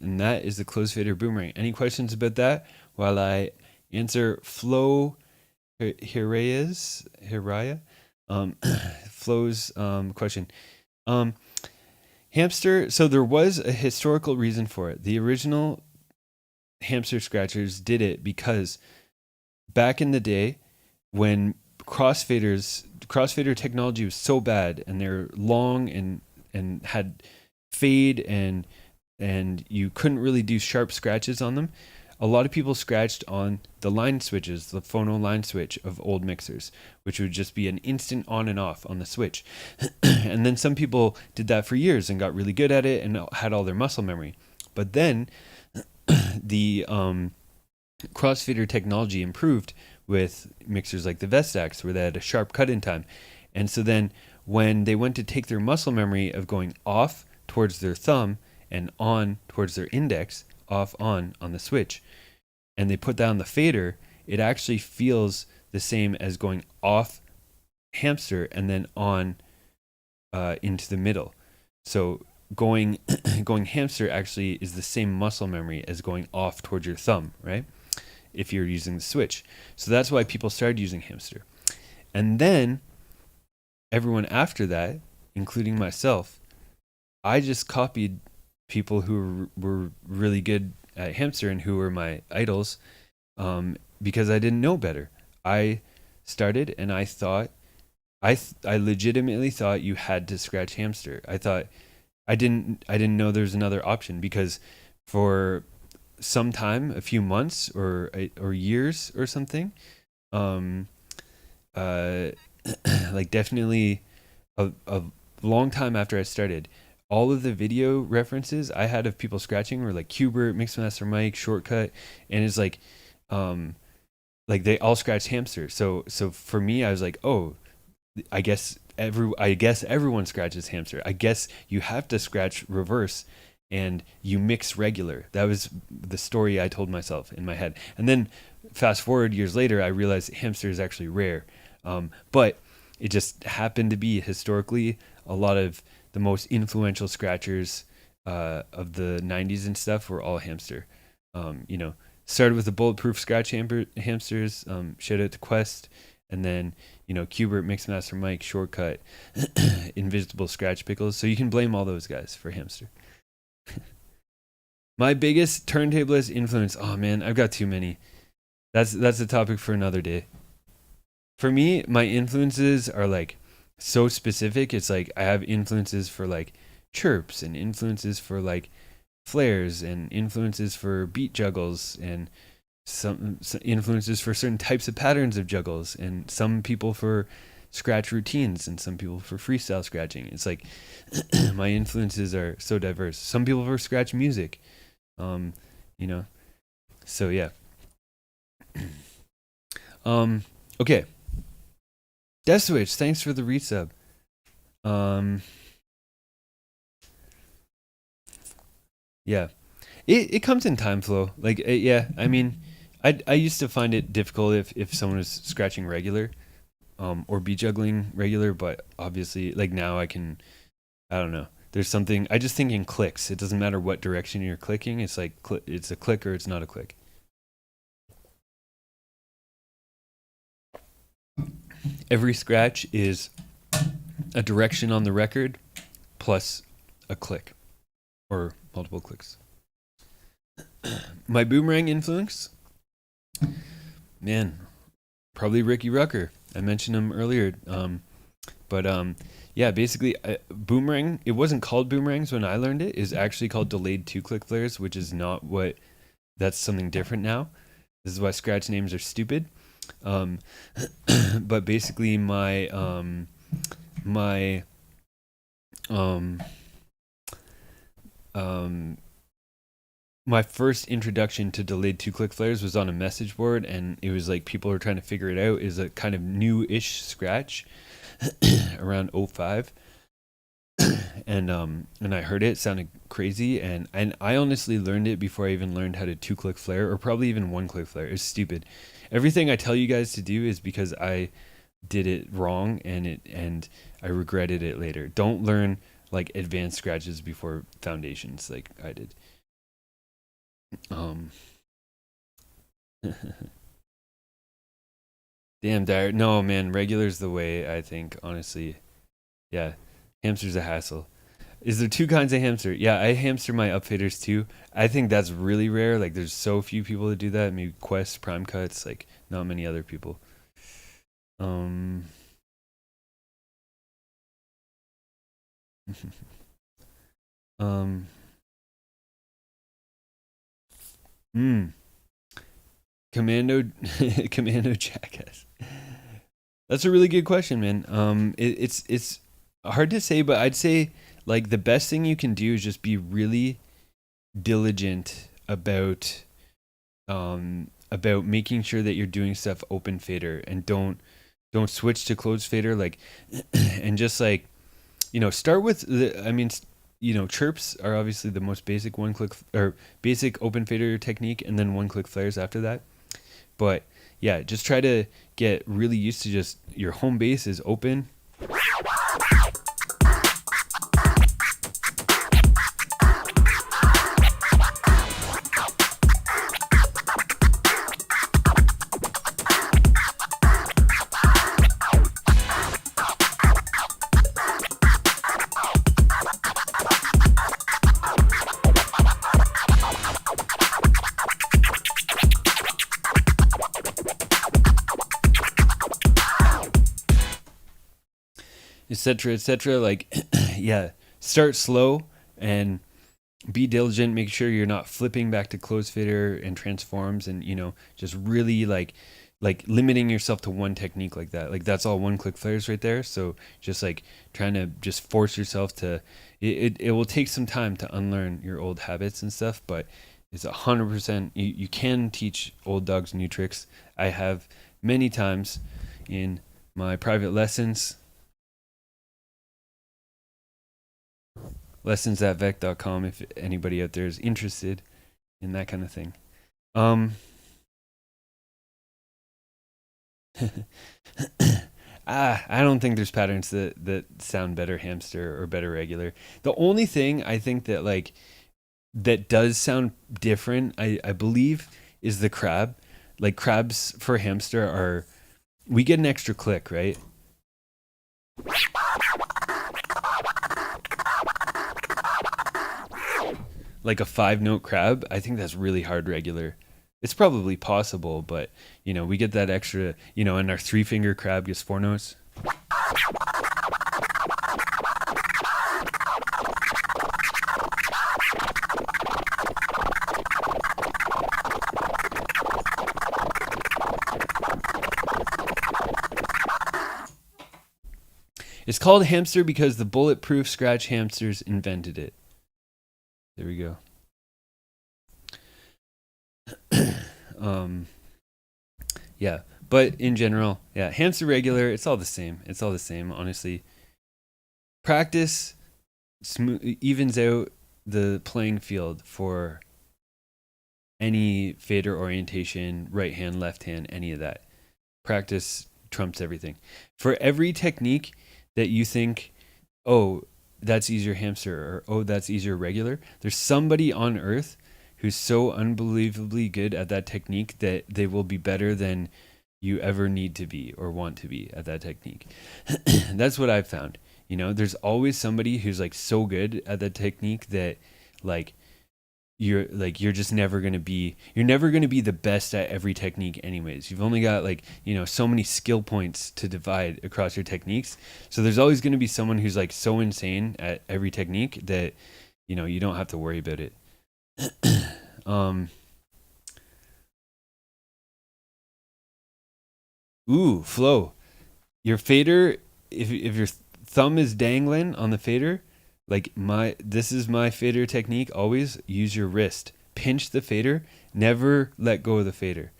And that is the close fader boomerang. Any questions about that while I answer Flo Hiraya? Flo's question. Hamster, so there was a historical reason for it. The original hamster scratchers did it because back in the day when crossfader technology was so bad and they're long and had fade and you couldn't really do sharp scratches on them, a lot of people scratched on the line switches, the phono line switch of old mixers, which would just be an instant on and off on the switch. And then some people did that for years and got really good at it and had all their muscle memory. But then the crossfader technology improved with mixers like the Vestax, where they had a sharp cut-in time. And so then when they went to take their muscle memory of going off towards their thumb and on towards their index, off, on the switch, and they put that on the fader, it actually feels the same as going off hamster and then on into the middle. So going hamster actually is the same muscle memory as going off towards your thumb, right? If you're using the switch. So that's why people started using hamster. And then everyone after that, including myself, I just copied people who were really good at hamster and who were my idols, because I didn't know better. I started and I thought, I legitimately thought you had to scratch hamster. I didn't know there's another option, because for some time, a few months or years or something, like definitely a long time after I started, all of the video references I had of people scratching were like Qbert, Mixmaster Mike, Shortcut, and it's like they all scratched hamster. So for me, I was like, oh, I guess everyone scratches hamster. I guess you have to scratch reverse and you mix regular. That was the story I told myself in my head. And then fast forward years later, I realized hamster is actually rare. But it just happened to be historically a lot of the most influential scratchers of the 90s and stuff were all hamster. Started with the bulletproof scratch hamsters, shout out to Quest, and then, Qbert, Mixmaster Mike, Shortcut, Invisible Scratch Pickles. So you can blame all those guys for hamster. My biggest turntablist influence, oh man, I've got too many. That's a topic for another day. For me, my influences are like so specific. It's like I have influences for like chirps and influences for like flares and influences for beat juggles and some influences for certain types of patterns of juggles, and some people for scratch routines and some people for freestyle scratching. It's like my influences are so diverse. Some people for scratch music, so yeah. Okay. Death Switch, thanks for the resub. Yeah, it comes in time flow. Like, yeah, I mean, I used to find it difficult if someone was scratching regular, or beat juggling regular, but obviously, like now I don't know. There's something, I just think in clicks. It doesn't matter what direction you're clicking. It's like, it's a click or it's not a click. Every scratch is a direction on the record plus a click or multiple clicks. My boomerang influence? Man, probably Ricky Rucker. I mentioned him earlier. Yeah, basically, boomerang, it wasn't called boomerangs when I learned it. It's actually called delayed two-click flares, which is not what, that's something different now. This is why scratch names are stupid. But basically my my um um my first introduction to delayed 2-click flares was on a message board, and it was like people were trying to figure it out. Is a kind of new-ish scratch around 05. And I heard it sounded crazy, and I honestly learned it before I even learned how to 2-click flare, or probably even 1-click flare. It's stupid. Everything I tell you guys to do is because I did it wrong, and I regretted it later. Don't learn like advanced scratches before foundations like I did. Damn, Dyer. No, man, regular's the way, I think, honestly. Yeah, hamster's a hassle. Is there two kinds of hamster? Yeah, I hamster my upfaders too. I think that's really rare. Like, there's so few people that do that. Maybe Quest, Prime Cuts, like, not many other people. Um. Commando, Commando Jackass. That's a really good question, man. It's hard to say, but I'd say like the best thing you can do is just be really diligent about making sure that you're doing stuff open fader, and don't switch to closed fader, like and just like, start with chirps are obviously the most basic one-click or basic open fader technique, and then one-click flares after that. But yeah, just try to get really used to just your home base is open. Etc., etc. Like, yeah, start slow and be diligent. Make sure you're not flipping back to closed fader and transforms, and just really like limiting yourself to one technique like that. Like, that's all one-click flares right there. So just like trying to just force yourself to. It will take some time to unlearn your old habits and stuff, but it's 100%. You can teach old dogs new tricks. I have many times in my private lessons. Lessons@vec.com if anybody out there is interested in that kind of thing. I don't think there's patterns that sound better hamster or better regular. The only thing I think that like that does sound different, I believe, is the crab. Like, crabs for hamster we get an extra click, right? Like a 5-note crab, I think that's really hard regular. It's probably possible, but we get that extra, and our 3-finger crab gets 4 notes. It's called hamster because the bulletproof scratch hamsters invented it. There we go. Yeah, but in general, yeah, hamster regular, it's all the same. It's all the same, honestly. Practice evens out the playing field for any fader orientation, right hand, left hand, any of that. Practice trumps everything. For every technique that you think, oh, that's easier hamster, or oh, that's easier regular, there's somebody on earth who's so unbelievably good at that technique that they will be better than you ever need to be or want to be at that technique. That's what I've found. There's always somebody who's like so good at that technique that like you're just never going to be the best at every technique anyways. You've only got like, so many skill points to divide across your techniques. So there's always going to be someone who's like so insane at every technique that, you don't have to worry about it. Flow. Your fader if your thumb is dangling on the fader, like this is my fader technique. Always use your wrist, pinch the fader, never let go of the fader,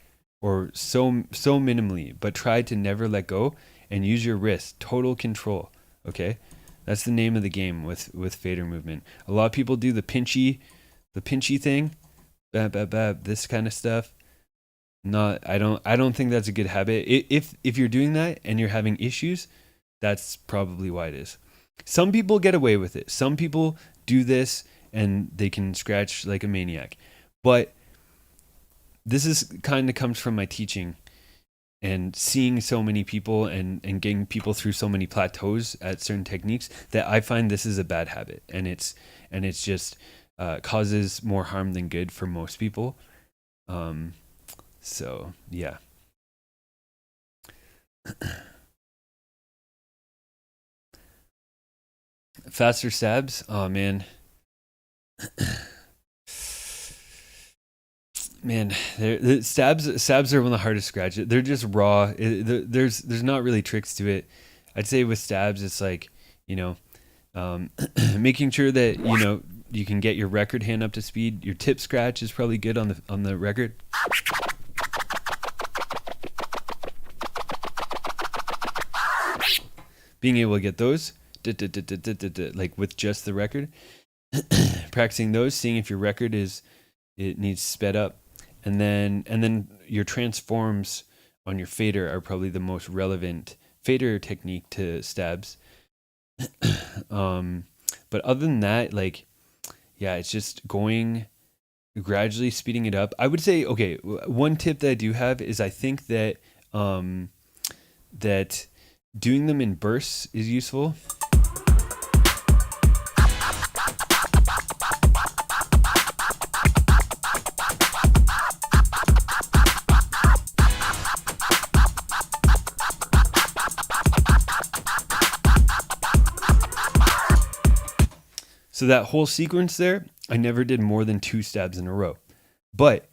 or so minimally, but try to never let go and use your wrist, total control. Okay, that's the name of the game with fader movement. A lot of people do the pinchy thing, bab bab bab, this kind of stuff. I don't think that's a good habit. If you're doing that and you're having issues, that's probably why it is. Some people get away with it. Some people do this and they can scratch like a maniac. But this is kind of comes from my teaching and seeing so many people and getting people through so many plateaus at certain techniques, that I find this is a bad habit, and it's just causes more harm than good for most people. So yeah. Faster stabs. Oh man. Man, the stabs are one of the hardest to scratch. They're just raw. There's not really tricks to it. I'd say with stabs, it's like, making sure that you can get your record hand up to speed. Your tip scratch is probably good on the record. Being able to get those like with just the record, practicing those, seeing if your record needs sped up. And then your transforms on your fader are probably the most relevant fader technique to stabs. But other than that, like, yeah, it's just going gradually speeding it up. I would say, okay, one tip that I do have is I think that that doing them in bursts is useful. So that whole sequence there, I never did more than 2 stabs in a row. But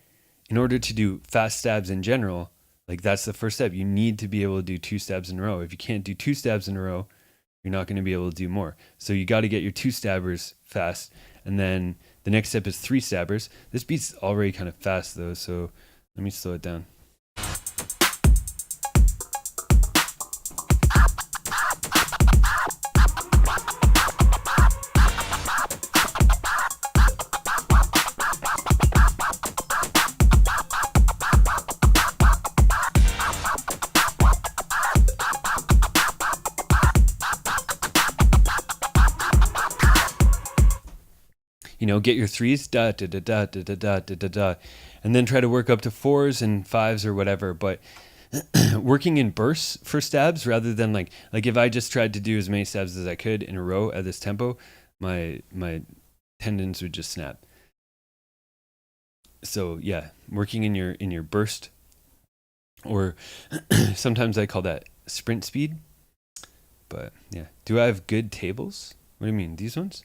in order to do fast stabs in general, like that's the first step. You need to be able to do 2 stabs in a row. If you can't do 2 stabs in a row, you're not going to be able to do more. So you got to get your 2 stabbers fast. And then the next step is 3 stabbers. This beat's already kind of fast though, so let me slow it down. Get your 3s, da da da da da da da da da, and then try to work up to 4s and 5s or whatever. But working in bursts for stabs rather than like if I just tried to do as many stabs as I could in a row at this tempo, my tendons would just snap. So yeah, working in your burst, or sometimes I call that sprint speed. But yeah, do I have good tables? What do you mean, these ones?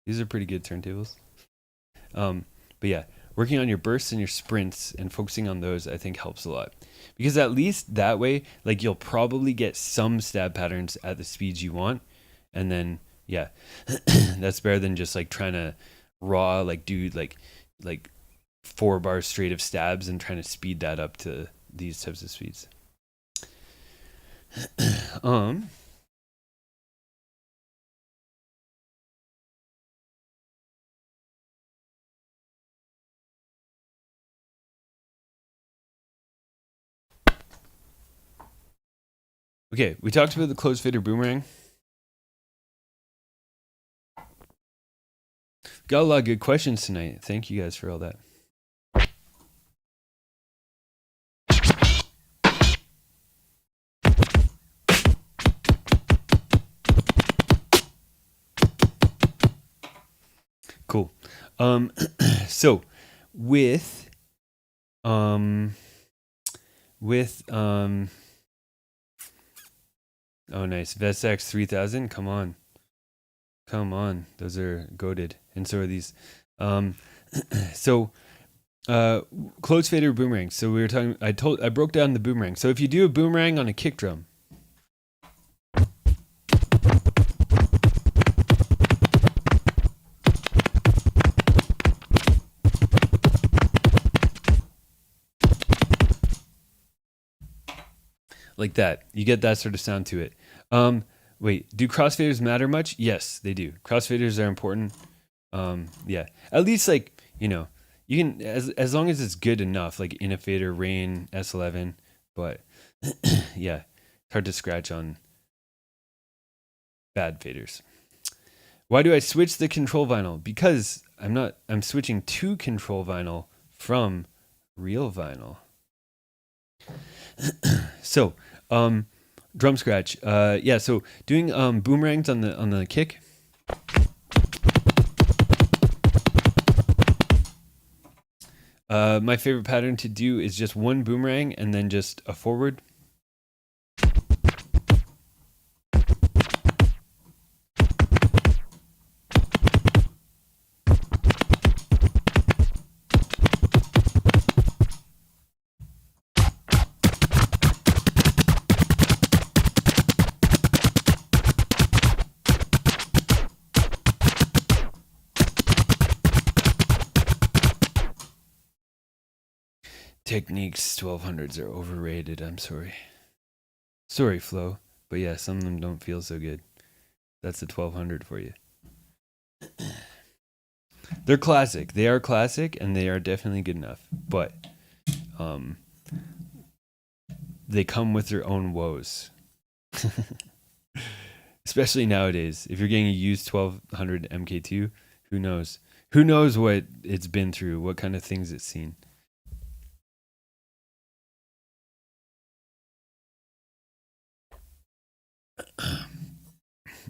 These are pretty good turntables. But yeah, working on your bursts and your sprints and focusing on those, I think helps a lot. Because at least that way, like you'll probably get some stab patterns at the speeds you want. And then, yeah, that's better than just like trying to raw, like do like 4 bars straight of stabs and trying to speed that up to these types of speeds. Okay, we talked about the closed fader boomerang. Got a lot of good questions tonight. Thank you guys for all that. Cool. So with oh nice, Vesax 3000, come on, those are goated, and so are these. So closed fader boomerang. So we were talking, I broke down the boomerang. So if you do a boomerang on a kick drum, like that. You get that sort of sound to it. Wait, do crossfaders matter much? Yes, they do. Crossfaders are important. Yeah, at least like, you know, you can, as long as it's good enough, like in a fader, Rain, S11, but yeah, it's hard to scratch on bad faders. Why do I switch the control vinyl? Because I'm switching to control vinyl from real vinyl. So, drum scratch. Yeah, so doing boomerangs on the kick. My favorite pattern to do is just one boomerang and then just a forward. Techniques 1200s are overrated. I'm sorry. Sorry, Flo. But yeah, some of them don't feel so good. That's the 1200 for you. They're classic. They are classic and they are definitely good enough. But they come with their own woes. Especially nowadays. If you're getting a used 1200 MK2, who knows? Who knows what it's been through, what kind of things it's seen.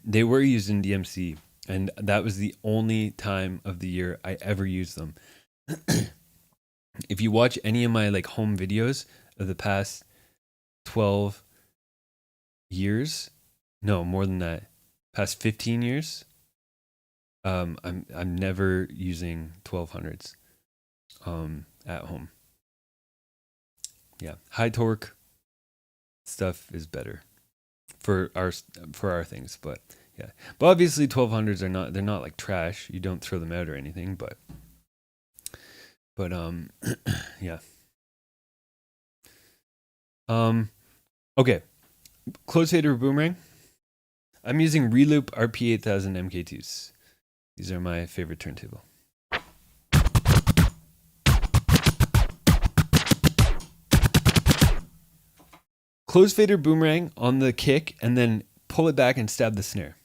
They were used in DMC, and that was the only time of the year I ever used them. If you watch any of my like home videos of the past 12 years, no, more than that, past 15 years, I'm never using 1200s at home. Yeah, high torque stuff is better for our things, but yeah. But obviously 1200s are they're not like trash. You don't throw them out or anything, but yeah. Okay. Close fader boomerang. I'm using Reloop RP8000 MK2s. These are my favorite turntable. Close fader boomerang on the kick and then pull it back and stab the snare.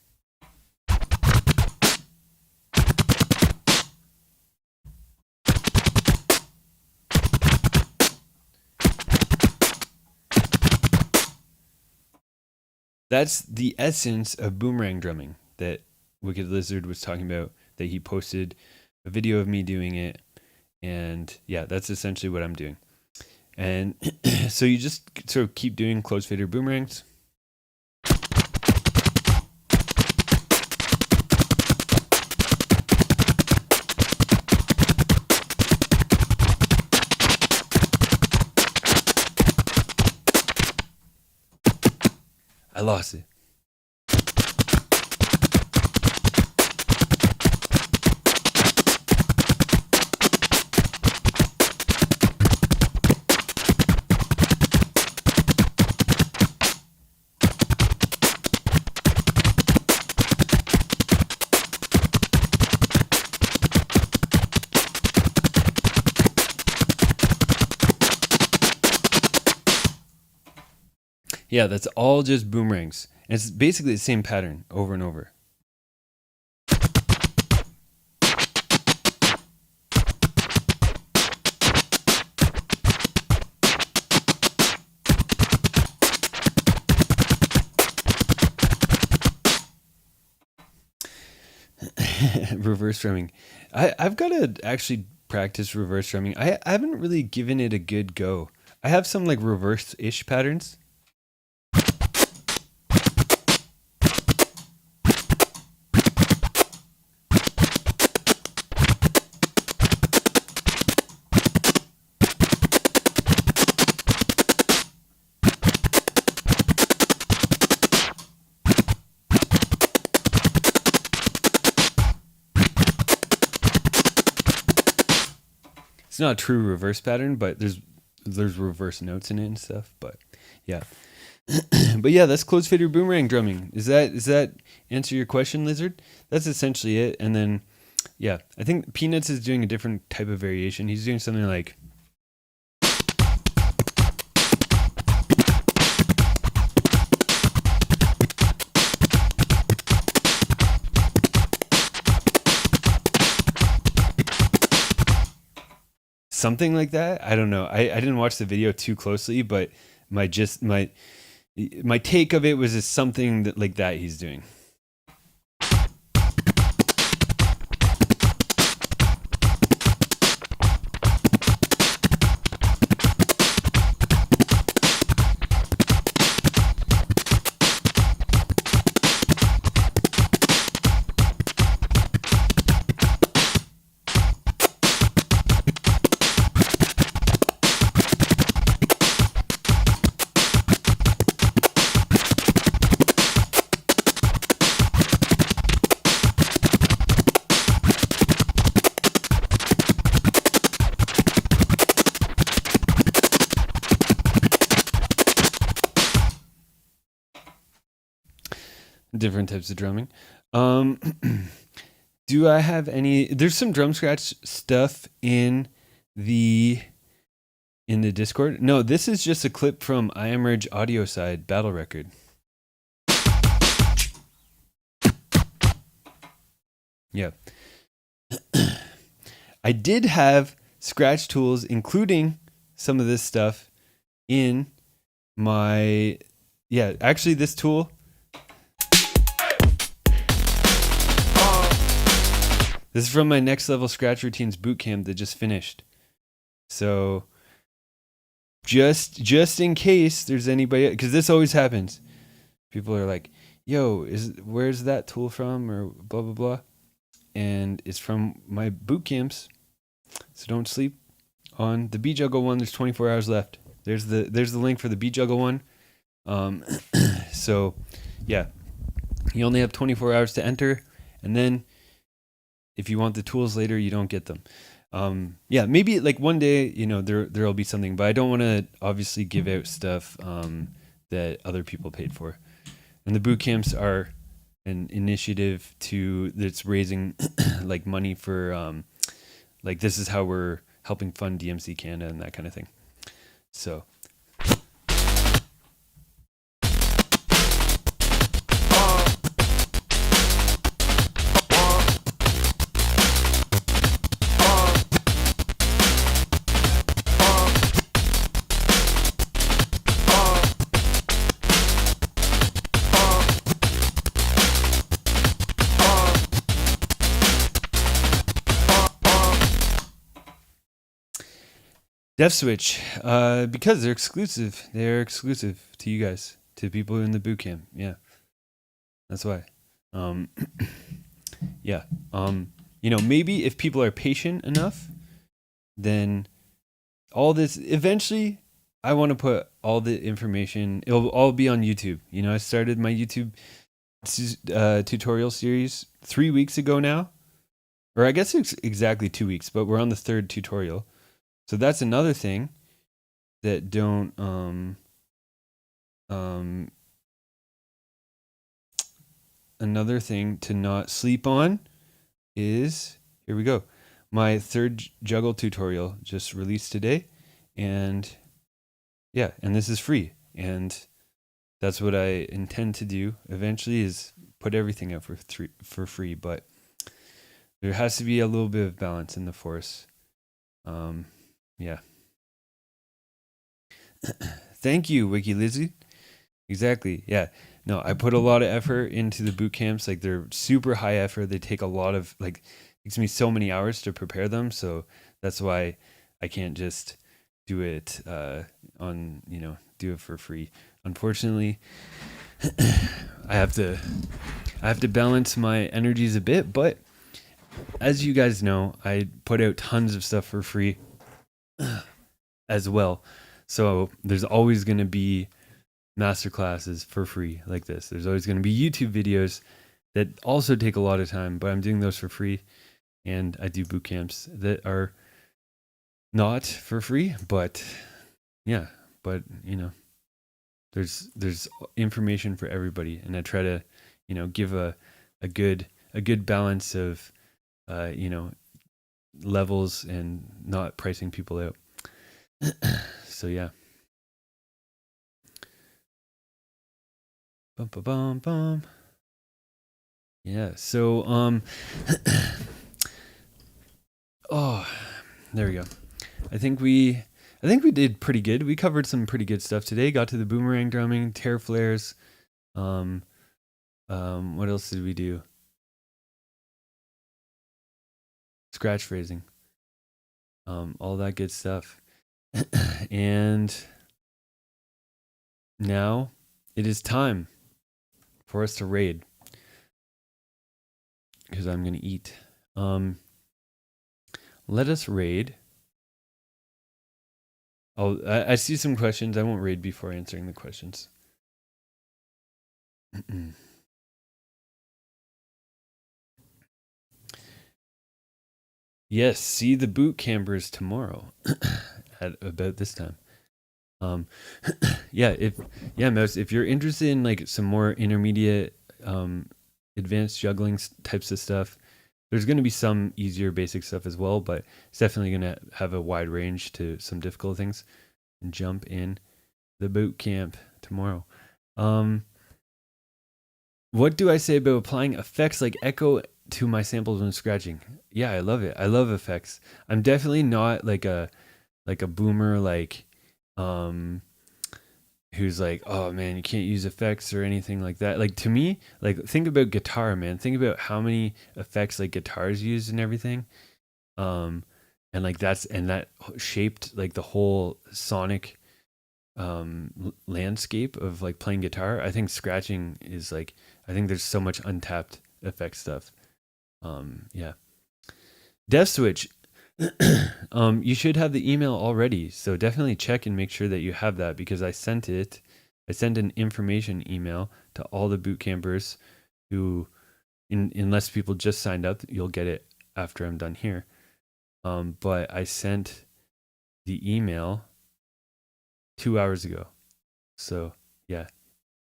That's the essence of boomerang drumming that Wicked Lizard was talking about, that he posted a video of me doing it. And yeah, that's essentially what I'm doing. And so you just sort of keep doing close fader boomerangs. I lost it. Yeah, that's all just boomerangs. And it's basically the same pattern over and over. Reverse drumming. I've got to actually practice reverse drumming. I haven't really given it a good go. I have some like reverse-ish patterns. It's not a true reverse pattern, but there's reverse notes in it and stuff. But yeah, But yeah, that's close fader boomerang drumming. Is that answer your question, Lizard? That's essentially it. And then, yeah, I think Peanuts is doing a different type of variation. He's doing something like. Something like that. I don't know. I didn't watch the video too closely, but my take of it was something that like that he's doing. Different types of drumming. Do I have any? There's some drum scratch stuff in the Discord. No, this is just a clip from IMerge Audio Side Battle Record. Yeah. I did have scratch tools, including some of this stuff in my, actually this tool. This is from my Next Level Scratch Routines bootcamp that just finished. So just in case there's anybody, because this always happens. People are like, yo, where's that tool from, or blah, blah, blah. And it's from my bootcamps. So don't sleep on the beat juggle one. There's 24 hours left. There's the link for the beat juggle one. So yeah, you only have 24 hours to enter, and then if you want the tools later, you don't get them. Maybe like one day, there'll be something, but I don't want to obviously give out stuff that other people paid for. And the boot camps are an initiative that's raising like money for like this is how we're helping fund DMC Canada and that kind of thing. So. Dev Switch, because they're exclusive. They're exclusive to you guys, to people in the bootcamp. Yeah, that's why. Maybe if people are patient enough, then all this eventually. I want to put all the information. It'll all be on YouTube. I started my YouTube tutorial series 3 weeks ago now, or I guess it's exactly 2 weeks, but we're on the third tutorial. So that's another thing that don't another thing to not sleep on is, here we go. My third juggle tutorial just released today, and this is free, and that's what I intend to do eventually, is put everything out for free, but there has to be a little bit of balance in the force. Yeah. Thank you, Wiki Lizzie. Exactly. Yeah. No, I put a lot of effort into the boot camps. Like, they're super high effort. They take a lot of, like, it takes me so many hours to prepare them. So that's why I can't just do it do it for free. Unfortunately, I have to balance my energies a bit, but as you guys know, I put out tons of stuff for free as well. So there's always going to be masterclasses for free like this. There's always going to be YouTube videos that also take a lot of time, but I'm doing those for free. And I do boot camps that are not for free, but there's information for everybody, and I try to, give a good balance of, levels and not pricing people out. So yeah. Bum, bum, bum, bum. Yeah. So oh, there we go. I think we did pretty good. We covered some pretty good stuff today. Got to the boomerang drumming, tear flares. What else did we do? Scratch phrasing. All that good stuff. And now it is time for us to raid, because I'm going to eat. Let us raid. I see some questions. I won't raid before answering the questions. Yes, see the boot campers tomorrow at about this time. Mouse, if you're interested in like some more intermediate, advanced juggling types of stuff, there's going to be some easier basic stuff as well, but it's definitely going to have a wide range to some difficult things. And jump in the boot camp tomorrow. What do I say about applying effects like echo to my samples when scratching? Yeah, I love it. I love effects. I'm definitely not like a boomer, who's like, oh man, you can't use effects or anything like that. Like, to me, like, think about guitar, man. Think about how many effects like guitars use and everything. And like that shaped like the whole sonic landscape of like playing guitar. I think scratching is like, I think there's so much untapped effect stuff. Dev switch. You should have the email already, so definitely check and make sure that you have that, because I sent an information email to all the boot campers who, unless people just signed up, you'll get it after I'm done here. But I sent the email 2 hours ago. So yeah,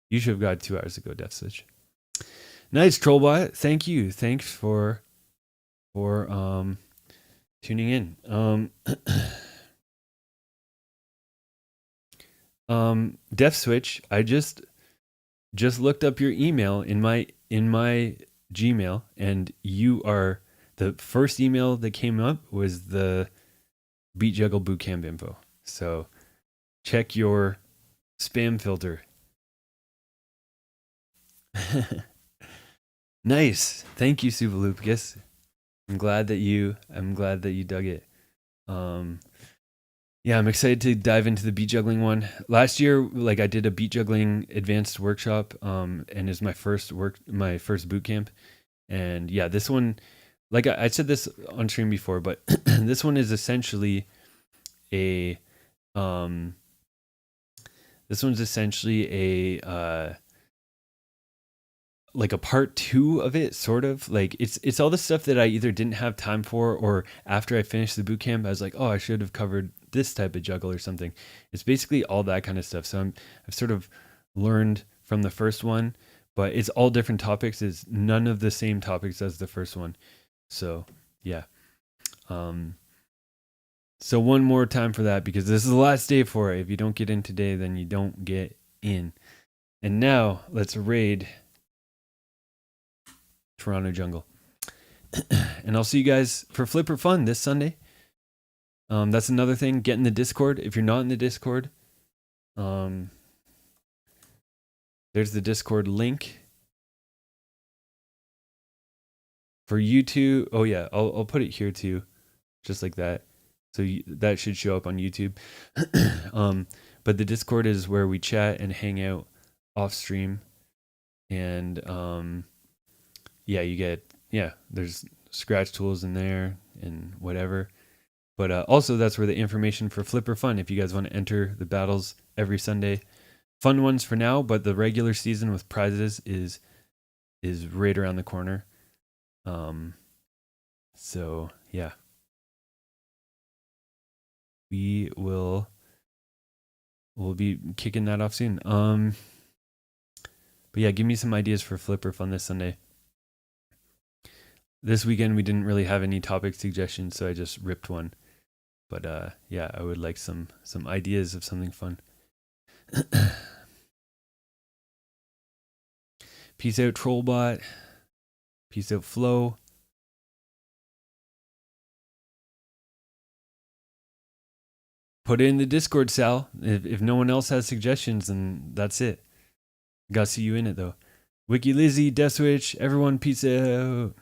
you should have got it 2 hours ago, Death Switch. Nice, Trollbot. Thank you. Thanks for tuning in. Death Switch, I just looked up your email in my Gmail, and you are the first email that came up was the Beat Juggle Bootcamp info. So check your spam filter. Nice. Thank you, Suvalupicus. I'm glad that you dug it. Yeah, I'm excited to dive into the beat juggling one. Last year, like, I did a beat juggling advanced workshop, and it's my first boot camp. And yeah, this one, like I said this on stream before, but this one is essentially a like a part 2 of it, sort of. Like, it's all the stuff that I either didn't have time for, or after I finished the boot camp, I was like, oh, I should have covered this type of juggle or something. It's basically all that kind of stuff. So I've sort of learned from the first one, but it's all different topics. It's none of the same topics as the first one. So yeah. So one more time for that, because this is the last day for it. If you don't get in today, then you don't get in. And now let's raid Toronto Jungle. And I'll see you guys for Flipper Fun this Sunday. That's another thing. Get in the Discord. If you're not in the Discord, there's the Discord link for YouTube. Oh yeah, I'll put it here too, just like that. So that should show up on YouTube. But the Discord is where we chat and hang out off stream, and there's scratch tools in there and whatever. But also, that's where the information for Flipper Fun, if you guys want to enter the battles every Sunday. Fun ones for now, but the regular season with prizes is right around the corner. So yeah. we'll be kicking that off soon. But yeah, give me some ideas for Flipper Fun this Sunday. This weekend we didn't really have any topic suggestions, so I just ripped one. But yeah, I would like some ideas of something fun. Peace out, Trollbot. Peace out, Flo. Put it in the Discord, Sal. If no one else has suggestions, then that's it. Gotta see you in it, though. Wiki Lizzie, Death Switch, everyone, peace out.